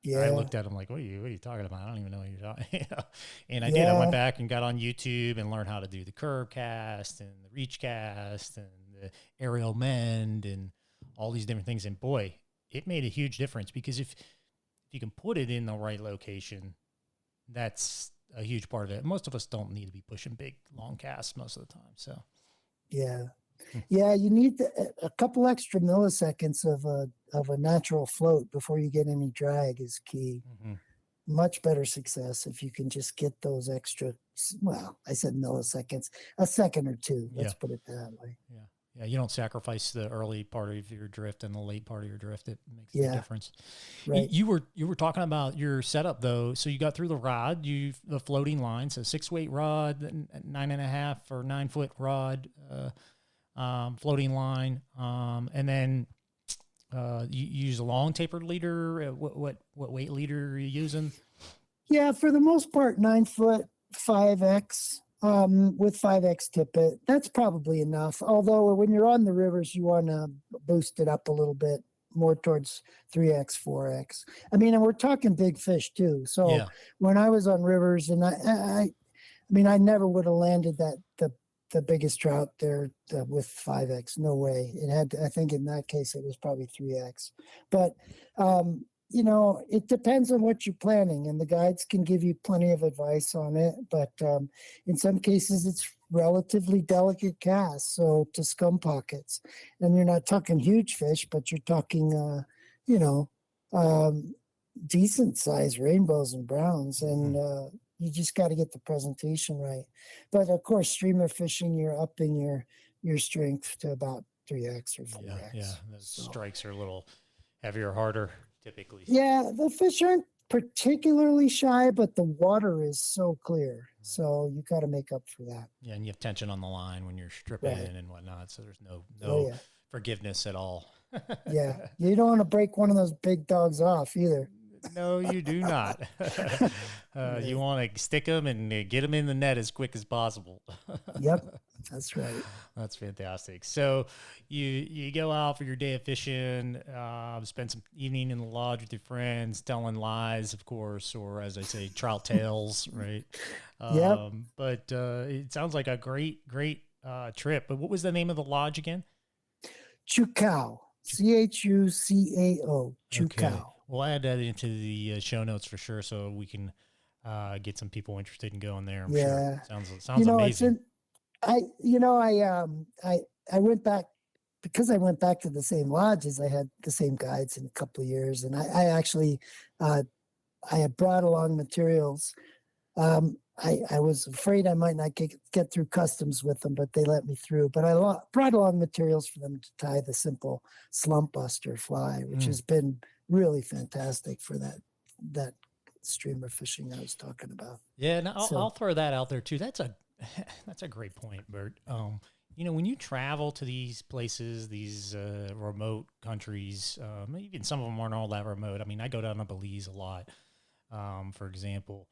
I Yeah. looked at him like, what are you talking about? I don't even know what you're talking about. And I did. I went Yeah. back and got on YouTube and learned how to do the curve cast and the reach cast and the aerial mend and all these different things. And boy, it made a huge difference, because if you can put it in the right location, that's a huge part of it. Most of us don't need to be pushing big, long casts most of the time. So, Yeah. Yeah, you need a couple extra milliseconds of a natural float before you get any drag is key. mm-hmm. Much better success if you can just get those extra. Well, I said milliseconds, a second or two. Let's put it that way. Yeah. Yeah, you don't sacrifice the early part of your drift and the late part of your drift. It makes a big difference. Right. You were talking about your setup though. So you got through the rod, the floating line, so 6-weight rod, 9.5 or 9 foot rod, floating line, and then you use a long tapered leader. What weight leader are you using? Yeah, for the most part, 9 foot 5X. With 5X tippet, that's probably enough. Although when you're on the rivers, you want to boost it up a little bit more towards 3X, 4X. I mean, and we're talking big fish too. So when I was on rivers, and I mean, I never would have landed the biggest trout there with 5X. No way. It had. I think in that case, it was probably 3X. But you know, it depends on what you're planning, and the guides can give you plenty of advice on it. But in some cases, it's relatively delicate casts, so to scum pockets. And you're not talking huge fish, but you're talking, you know, decent sized rainbows and browns. And you just got to get the presentation right. But of course, streamer fishing, you're upping your strength to about 3X or 4X. Yeah. Those strikes are a little heavier, harder. Typically. Yeah, the fish aren't particularly shy, but the water is so clear. Right. So you got to make up for that. Yeah, and you have tension on the line when you're stripping and whatnot. So there's no forgiveness at all. Yeah, you don't want to break one of those big dogs off either. No, you do not. You want to stick them and get them in the net as quick as possible. Yep, that's right. That's fantastic. So you go out for your day of fishing, spend some evening in the lodge with your friends, telling lies, of course, or as I say, trout tales, right? Yep. But it sounds like a great trip. But what was the name of the lodge again? Chucao. Chucao. Chucao. Okay. We'll add that into the show notes for sure, so we can get some people interested in going there. I'm sure. Sounds amazing. I went back because I went back to the same lodges. I had the same guides in a couple of years, and I actually I had brought along materials. I was afraid I might not get through customs with them, but they let me through. But I brought along materials for them to tie the simple slump buster fly, which has been really fantastic for that streamer fishing I was talking about. Yeah, and I'll throw that out there too. That's a great point, Bert. You know, when you travel to these places, these remote countries, even some of them aren't all that remote. I mean, I go down to Belize a lot, for example.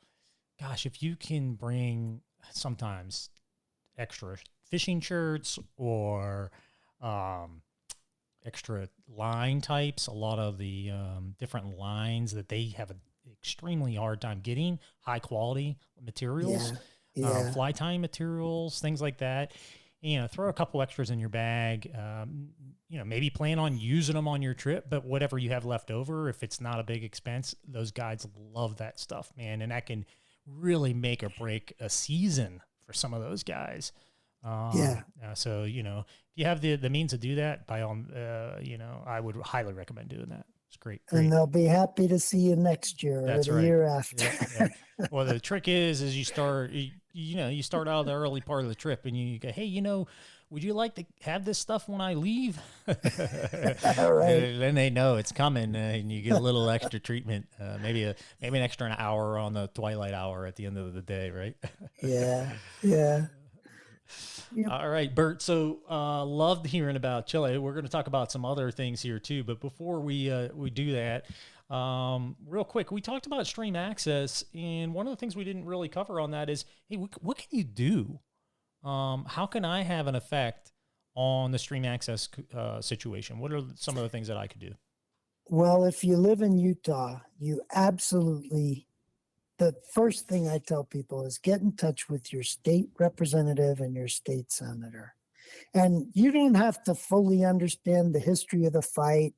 Gosh, if you can bring sometimes extra fishing shirts or extra line types, a lot of the different lines that they have an extremely hard time getting, high quality materials, fly tying materials, things like that. You know, throw a couple extras in your bag. You know, maybe plan on using them on your trip, but whatever you have left over, if it's not a big expense, those guides love that stuff, man. And that can really make or break a season for some of those guys. So, you know, if you have the means to do that, by all, you know, I would highly recommend doing that. It's great. And they'll be happy to see you next year or the year after. Yeah. Well, the trick is you start out of the early part of the trip and you go, hey, you know, would you like to have this stuff when I leave? All right. And then they know it's coming, and you get a little extra treatment, maybe an extra hour on the twilight hour at the end of the day, right? Yeah. Yep. All right, Bert. So loved hearing about Chile. We're going to talk about some other things here too, but before we do that, Real quick, we talked about stream access, and one of the things we didn't really cover on that is, hey, what can you do? How can I have an effect on the stream access situation? What are some of the things that I could do? Well, if you live in Utah, you absolutely, the first thing I tell people is get in touch with your state representative and your state senator. And you don't have to fully understand the history of the fight.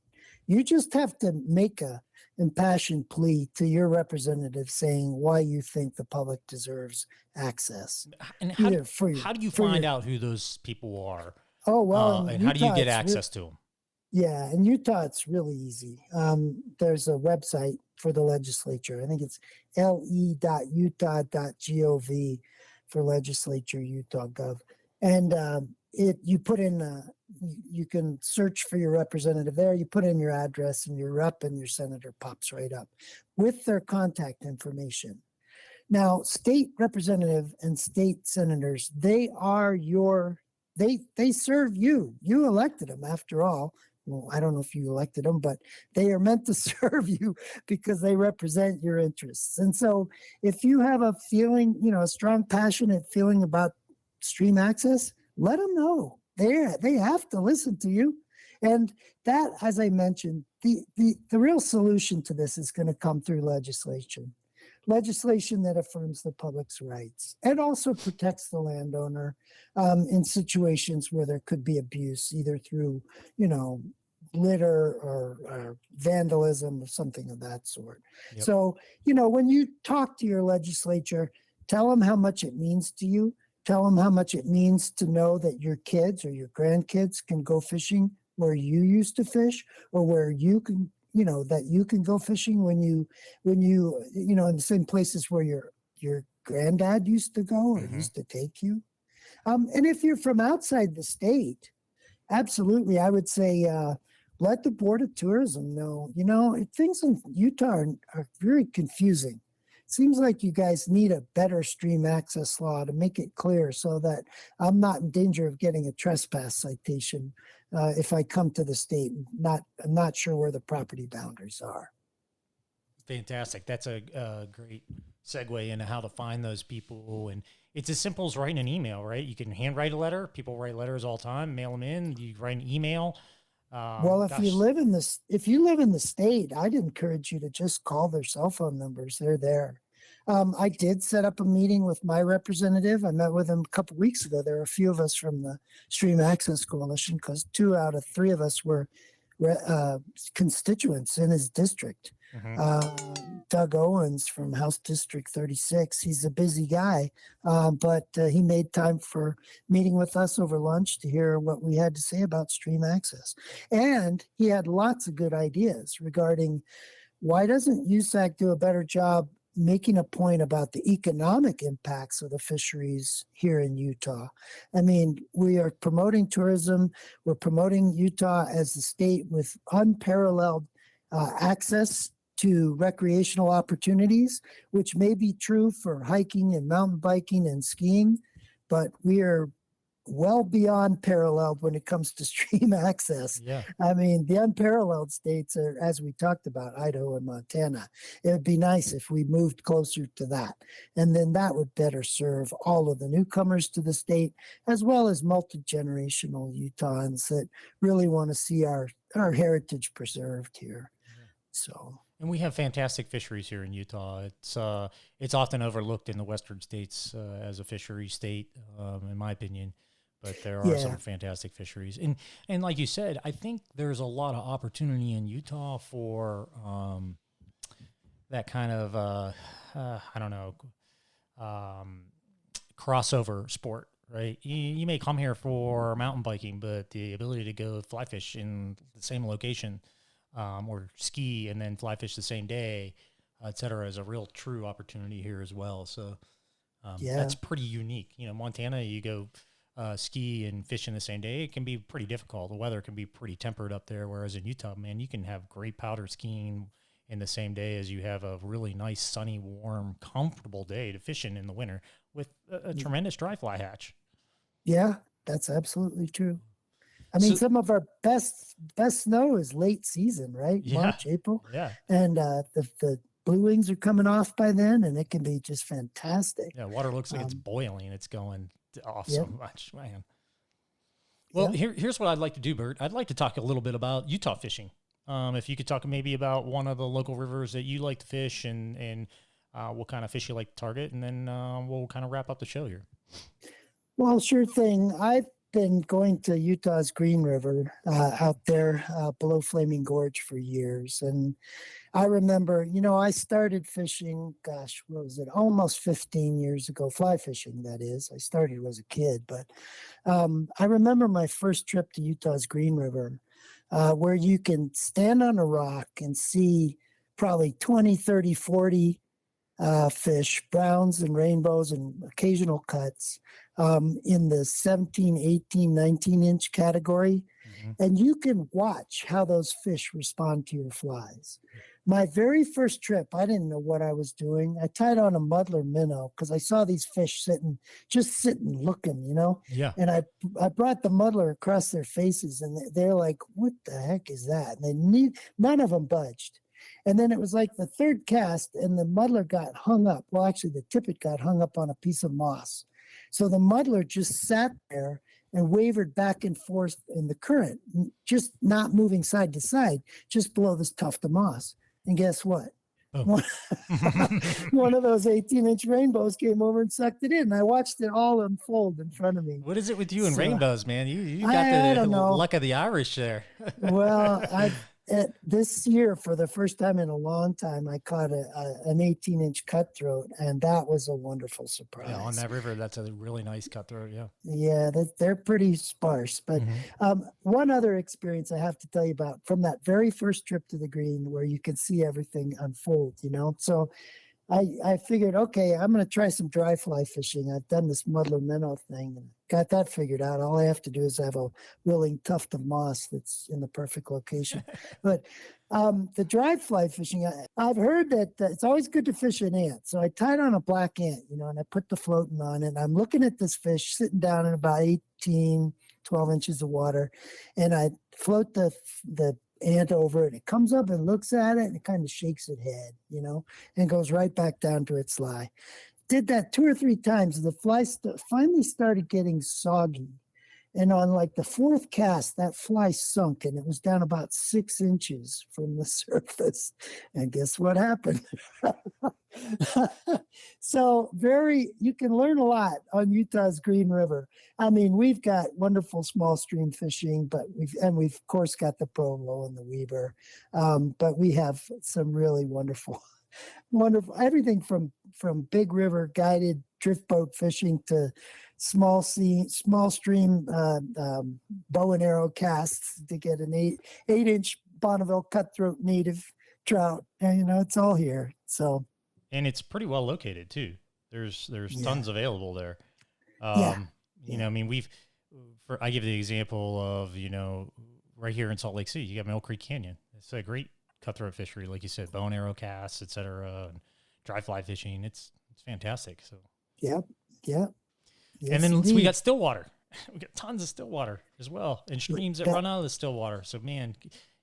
You just have to make a impassioned plea to your representative saying why you think the public deserves access. And Either how do you find out who those people are? Oh, well, And how do you get access to them? Yeah, in Utah, it's really easy. There's a website for the legislature. I think it's le.utah.gov for legislature, Utah Gov. And you put in, you can search for your representative there. You put in your address and your rep and your senator pops right up with their contact information. Now, state representative and state senators, they serve you. You elected them after all. Well, I don't know if you elected them, but they are meant to serve you because they represent your interests. And so if you have a feeling, a strong, passionate feeling about stream access, let them know. They have to listen to you. And that, as I mentioned, the real solution to this is going to come through legislation that affirms the public's rights and also protects the landowner in situations where there could be abuse, either through, litter or vandalism or something of that sort. Yep. So, when you talk to your legislature, tell them how much it means to you. Tell them how much it means to know that your kids or your grandkids can go fishing where you used to fish, or where you can that you can go fishing when you in the same places where your granddad used to go or used to take you. And if you're from outside the state, absolutely, I would say let the Board of Tourism know. Things in Utah are very confusing. It seems like you guys need a better stream access law to make it clear so that I'm not in danger of getting a trespass citation if I come to the state and I'm not sure where the property boundaries are. Fantastic. That's a great segue into how to find those people. And it's as simple as writing an email, right? You can handwrite a letter. People write letters all the time, mail them in. You write an email. Well, if you live in the state, I'd encourage you to just call their cell phone numbers. They're there. I did set up a meeting with my representative. I met with him a couple of weeks ago. There are a few of us from the Stream Access Coalition because 2 out of 3 of us were constituents in his district. Doug Owens from House District 36. He's a busy guy, but he made time for meeting with us over lunch to hear what we had to say about stream access. And he had lots of good ideas regarding why doesn't USAC do a better job making a point about the economic impacts of the fisheries here in Utah. I mean, we are promoting tourism. We're promoting Utah as a state with unparalleled access to recreational opportunities, which may be true for hiking and mountain biking and skiing, but we are well beyond paralleled when it comes to stream access. Yeah. I mean, the unparalleled states are, as we talked about, Idaho and Montana. It would be nice if we moved closer to that. And then that would better serve all of the newcomers to the state, as well as multi-generational Utahns that really want to see our heritage preserved here. So. And we have fantastic fisheries here in Utah. It's often overlooked in the western states as a fishery state, in my opinion. But there are some fantastic fisheries. And like you said, I think there's a lot of opportunity in Utah for that kind of, crossover sport, right? You may come here for mountain biking, but the ability to go fly fish in the same location or ski and then fly fish the same day, et cetera, is a real true opportunity here as well. So that's pretty unique. Montana, you go ski and fish in the same day, it can be pretty difficult. The weather can be pretty tempered up there, whereas in Utah, man, you can have great powder skiing in the same day as you have a really nice, sunny, warm, comfortable day to fish in the winter with a tremendous dry fly hatch. Yeah, that's absolutely true. I mean, some of our best snow is late season, right? Yeah, March, April. yeah, And the blue wings are coming off by then, and it can be just fantastic. yeah. Water looks like it's boiling. It's going off so Yep. much, man. Well, Yep. here's what I'd like to do, Bert. I'd like to talk a little bit about Utah fishing. If you could talk maybe about one of the local rivers that you like to fish and what kind of fish you like to target, and then we'll kind of wrap up the show here. Well, sure thing. I've been going to Utah's Green River out there below Flaming Gorge for years. And I remember, I started fishing, gosh, what was it? Almost 15 years ago, fly fishing, that is. I started as a kid. But I remember my first trip to Utah's Green River, where you can stand on a rock and see probably 20, 30, 40 fish, browns and rainbows and occasional cuts in the 17, 18, 19-inch category. Mm-hmm. And you can watch how those fish respond to your flies. My very first trip, I didn't know what I was doing. I tied on a muddler minnow because I saw these fish sitting looking, Yeah. And I brought the muddler across their faces, and they're like, what the heck is that? And none of them budged. And then it was like the third cast, and the muddler got hung up. Well, actually, the tippet got hung up on a piece of moss. So the muddler just sat there and wavered back and forth in the current, just not moving side to side, just below this tuft of moss. And guess what? Oh. One of those 18-inch rainbows came over and sucked it in. I watched it all unfold in front of me. What is it with you and rainbows, man? You got the luck of the Irish there. Well, this year, for the first time in a long time, I caught an 18-inch cutthroat, and that was a wonderful surprise. Yeah, on that river, that's a really nice cutthroat, yeah. Yeah, they're pretty sparse. But one other experience I have to tell you about from that very first trip to the Green, where you can see everything unfold, So I figured, okay, I'm going to try some dry fly fishing. I've done this muddler minnow thing and got that figured out. All I have to do is have a willing tuft of moss that's in the perfect location. But the dry fly fishing, I've heard that it's always good to fish an ant. So I tied on a black ant, and I put the floating on it. And I'm looking at this fish sitting down in about 18, 12 inches of water. And I float the ant over it. It comes up and looks at it, and it kind of shakes its head, and goes right back down to its lie. Did that 2 or 3 times. The fly finally started getting soggy. And on like the fourth cast, that fly sunk, and it was down about 6 inches from the surface. And guess what happened? So you can learn a lot on Utah's Green River. I mean, we've got wonderful small stream fishing, but we've of course got the Provo and the Weber. But we have some really wonderful everything from big river guided drift boat fishing to small stream bow and arrow casts to get an 8-inch Bonneville cutthroat native trout. And it's all here. So, and it's pretty well located too. There's tons available there. I mean, I give the example of, right here in Salt Lake City, you got Mill Creek Canyon. It's a great cutthroat fishery, like you said, bow and arrow casts, etc., and dry fly fishing. It's fantastic. So yeah. Yes, and then indeed. we got Stillwater. We got tons of Stillwater as well, and streams that run out of the Stillwater. So man,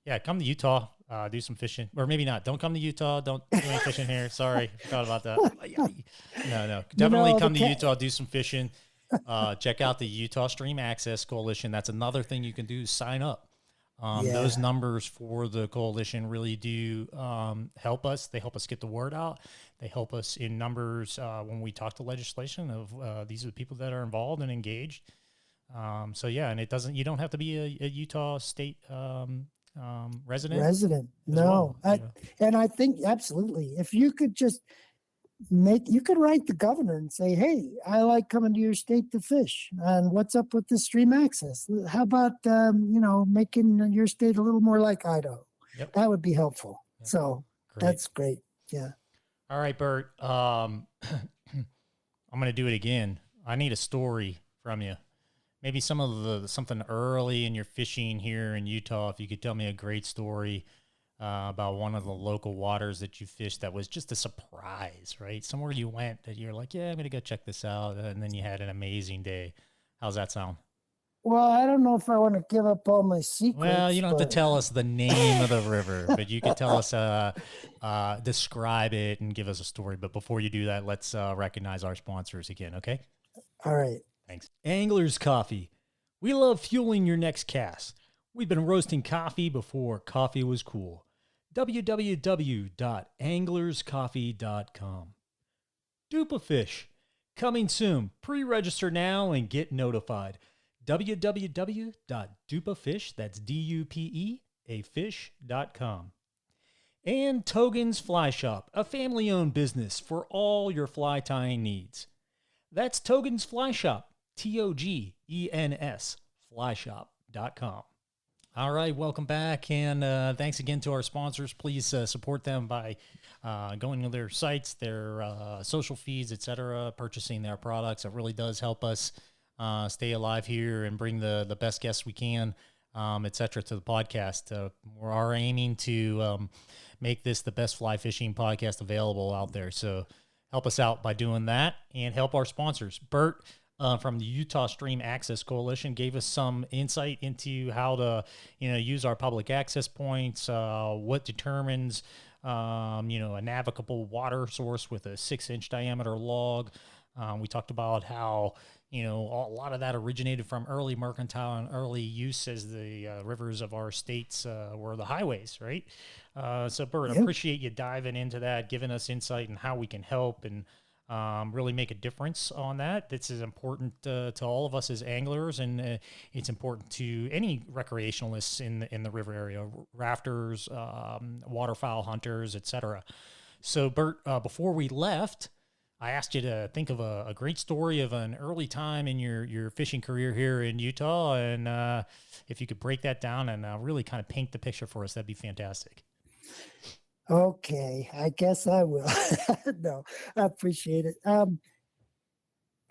yeah, come to Utah, do some fishing, or maybe not. Don't come to Utah. Don't do any fishing here. Sorry, forgot about that. No, definitely come to Utah, do some fishing. Check out the Utah Stream Access Coalition. That's another thing you can do. Sign up. Those numbers for the coalition really do help us. They help us get the word out. They help us in numbers when we talk to legislation of these are the people that are involved and engaged. And you don't have to be a Utah state resident. No. Well, and I think absolutely, if you could just you could write the governor and say, hey, I like coming to your state to fish, and what's up with the stream access? How about making your state a little more like Idaho? Yep. That would be helpful. Yep. So great. That's great. Yeah. All right, Bert. I'm going to do it again. I need a story from you. Maybe something early in your fishing here in Utah. If you could tell me a great story about one of the local waters that you fished that was just a surprise, right? Somewhere you went that you're like, yeah, I'm going to go check this out. And then you had an amazing day. How's that sound? Well, I don't know if I want to give up all my secrets. Well, you don't have to tell us the name of the river, but you could tell us, describe it and give us a story. But before you do that, let's recognize our sponsors again, okay? All right. Thanks. Angler's Coffee. We love fueling your next cast. We've been roasting coffee before coffee was cool. www.anglerscoffee.com. Dupa Fish. Coming soon. Pre-register now and get notified. www.dupafish, that's D-U-P-E, fish.com. And Togen's Fly Shop, a family-owned business for all your fly tying needs. That's Togen's Fly Shop, T-O-G-E-N-S, flyshop.com. All right, welcome back, and thanks again to our sponsors. Please support them by going to their sites, their social feeds, etc., purchasing their products. It really does help us stay alive here and bring the best guests we can, etc., to the podcast. We are aiming to make this the best fly fishing podcast available out there. So help us out by doing that and help our sponsors. Bert from the Utah Stream Access Coalition gave us some insight into how to, use our public access points, what determines, a navigable water source with a 6-inch diameter log. We talked about how, a lot of that originated from early mercantile and early use as the rivers of our states were the highways, right? So, Bert, I appreciate you diving into that, giving us insight on how we can help and really make a difference on that. This is important to all of us as anglers, and it's important to any recreationalists in the river area, rafters, waterfowl hunters, etc. So, Bert, before we left, I asked you to think of a great story of an early time in your fishing career here in Utah, and if you could break that down and really kind of paint the picture for us, that'd be fantastic. Okay, I guess I will. No, I appreciate it.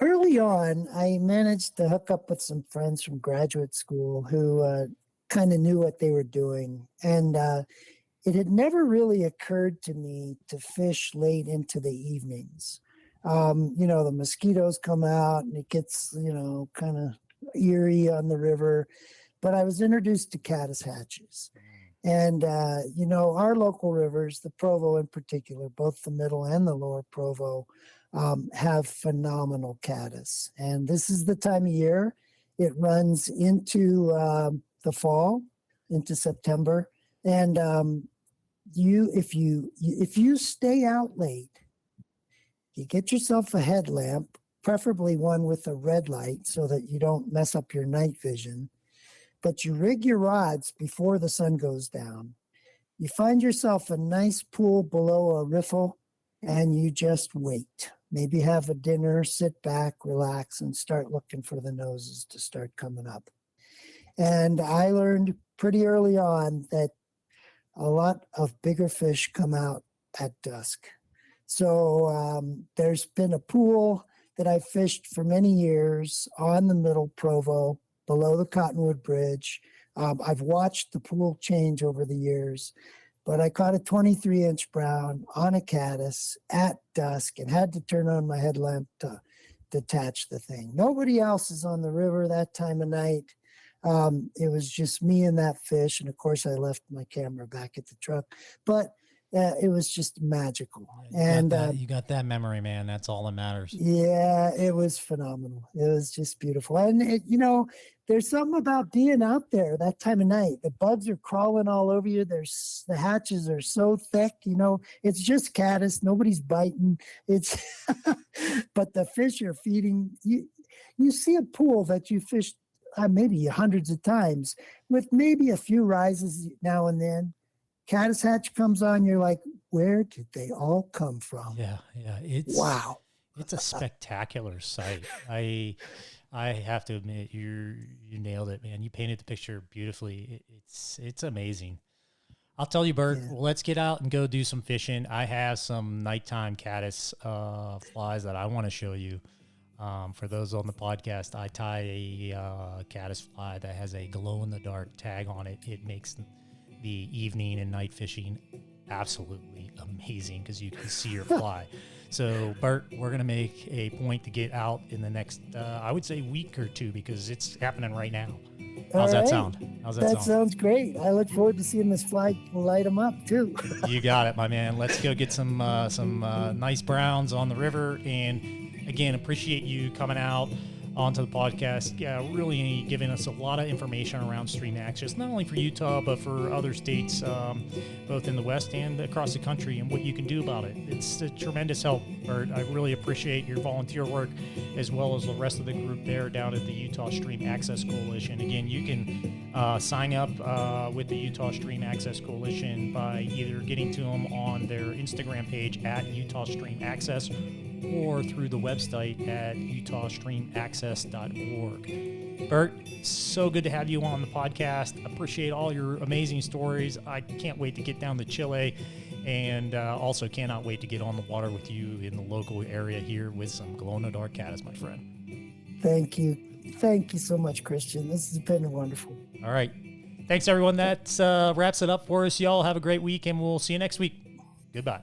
Early on, I managed to hook up with some friends from graduate school who kind of knew what they were doing. And it had never really occurred to me to fish late into the evenings. The mosquitoes come out and it gets, kind of eerie on the river. But I was introduced to caddis hatches. And, our local rivers, the Provo in particular, both the middle and the lower Provo, have phenomenal caddis. And this is the time of year. It runs into the fall, into September. And if you stay out late, you get yourself a headlamp, preferably one with a red light so that you don't mess up your night vision. But you rig your rods before the sun goes down. You find yourself a nice pool below a riffle, and you just wait. Maybe have a dinner, sit back, relax, and start looking for the noses to start coming up. And I learned pretty early on that a lot of bigger fish come out at dusk. So there's been a pool that I've fished for many years on the middle Provo, below the Cottonwood Bridge. I've watched the pool change over the years, but I caught a 23-inch brown on a caddis at dusk and had to turn on my headlamp to detach the thing. Nobody else is on the river that time of night. It was just me and that fish. And of course, I left my camera back at the truck, but it was just magical. You got that memory, man. That's all that matters. Yeah, it was phenomenal. It was just beautiful. And there's something about being out there that time of night. The bugs are crawling all over you. The hatches are so thick, it's just caddis. Nobody's biting. It's, but the fish are feeding. You see a pool that you fished maybe hundreds of times with maybe a few rises now and then. Caddis hatch comes on. You're like, where did they all come from? Yeah. Wow. It's a spectacular sight. I have to admit, you nailed it, man. You painted the picture beautifully. It's amazing. I'll tell you, Bert, let's get out and go do some fishing. I have some nighttime caddis flies that I want to show you. For those on the podcast, I tie a caddis fly that has a glow-in-the-dark tag on it. It makes the evening and night fishing absolutely amazing because you can see your fly. So, Bert, we're going to make a point to get out in the next, I would say, week or two, because it's happening right now. How's that sound? That sounds great. I look forward to seeing this fly light them up too. You got it, my man. Let's go get some nice browns on the river. And again, appreciate you coming out onto the podcast. Yeah, really giving us a lot of information around stream access, not only for Utah, but for other states, both in the West and across the country, and what you can do about it. It's a tremendous help, Bert. I really appreciate your volunteer work, as well as the rest of the group there down at the Utah Stream Access Coalition. Again, you can sign up with the Utah Stream Access Coalition by either getting to them on their Instagram page at Utah Stream Access, or through the website at utahstreamaccess.org. Bert, so good to have you on the podcast. Appreciate all your amazing stories. I can't wait to get down to Chile, and also cannot wait to get on the water with you in the local area here with some glow-in-the-dark caddis, my friend. Thank you. Thank you so much, Christian. This has been wonderful. All right. Thanks, everyone. That wraps it up for us. Y'all have a great week, and we'll see you next week. Goodbye.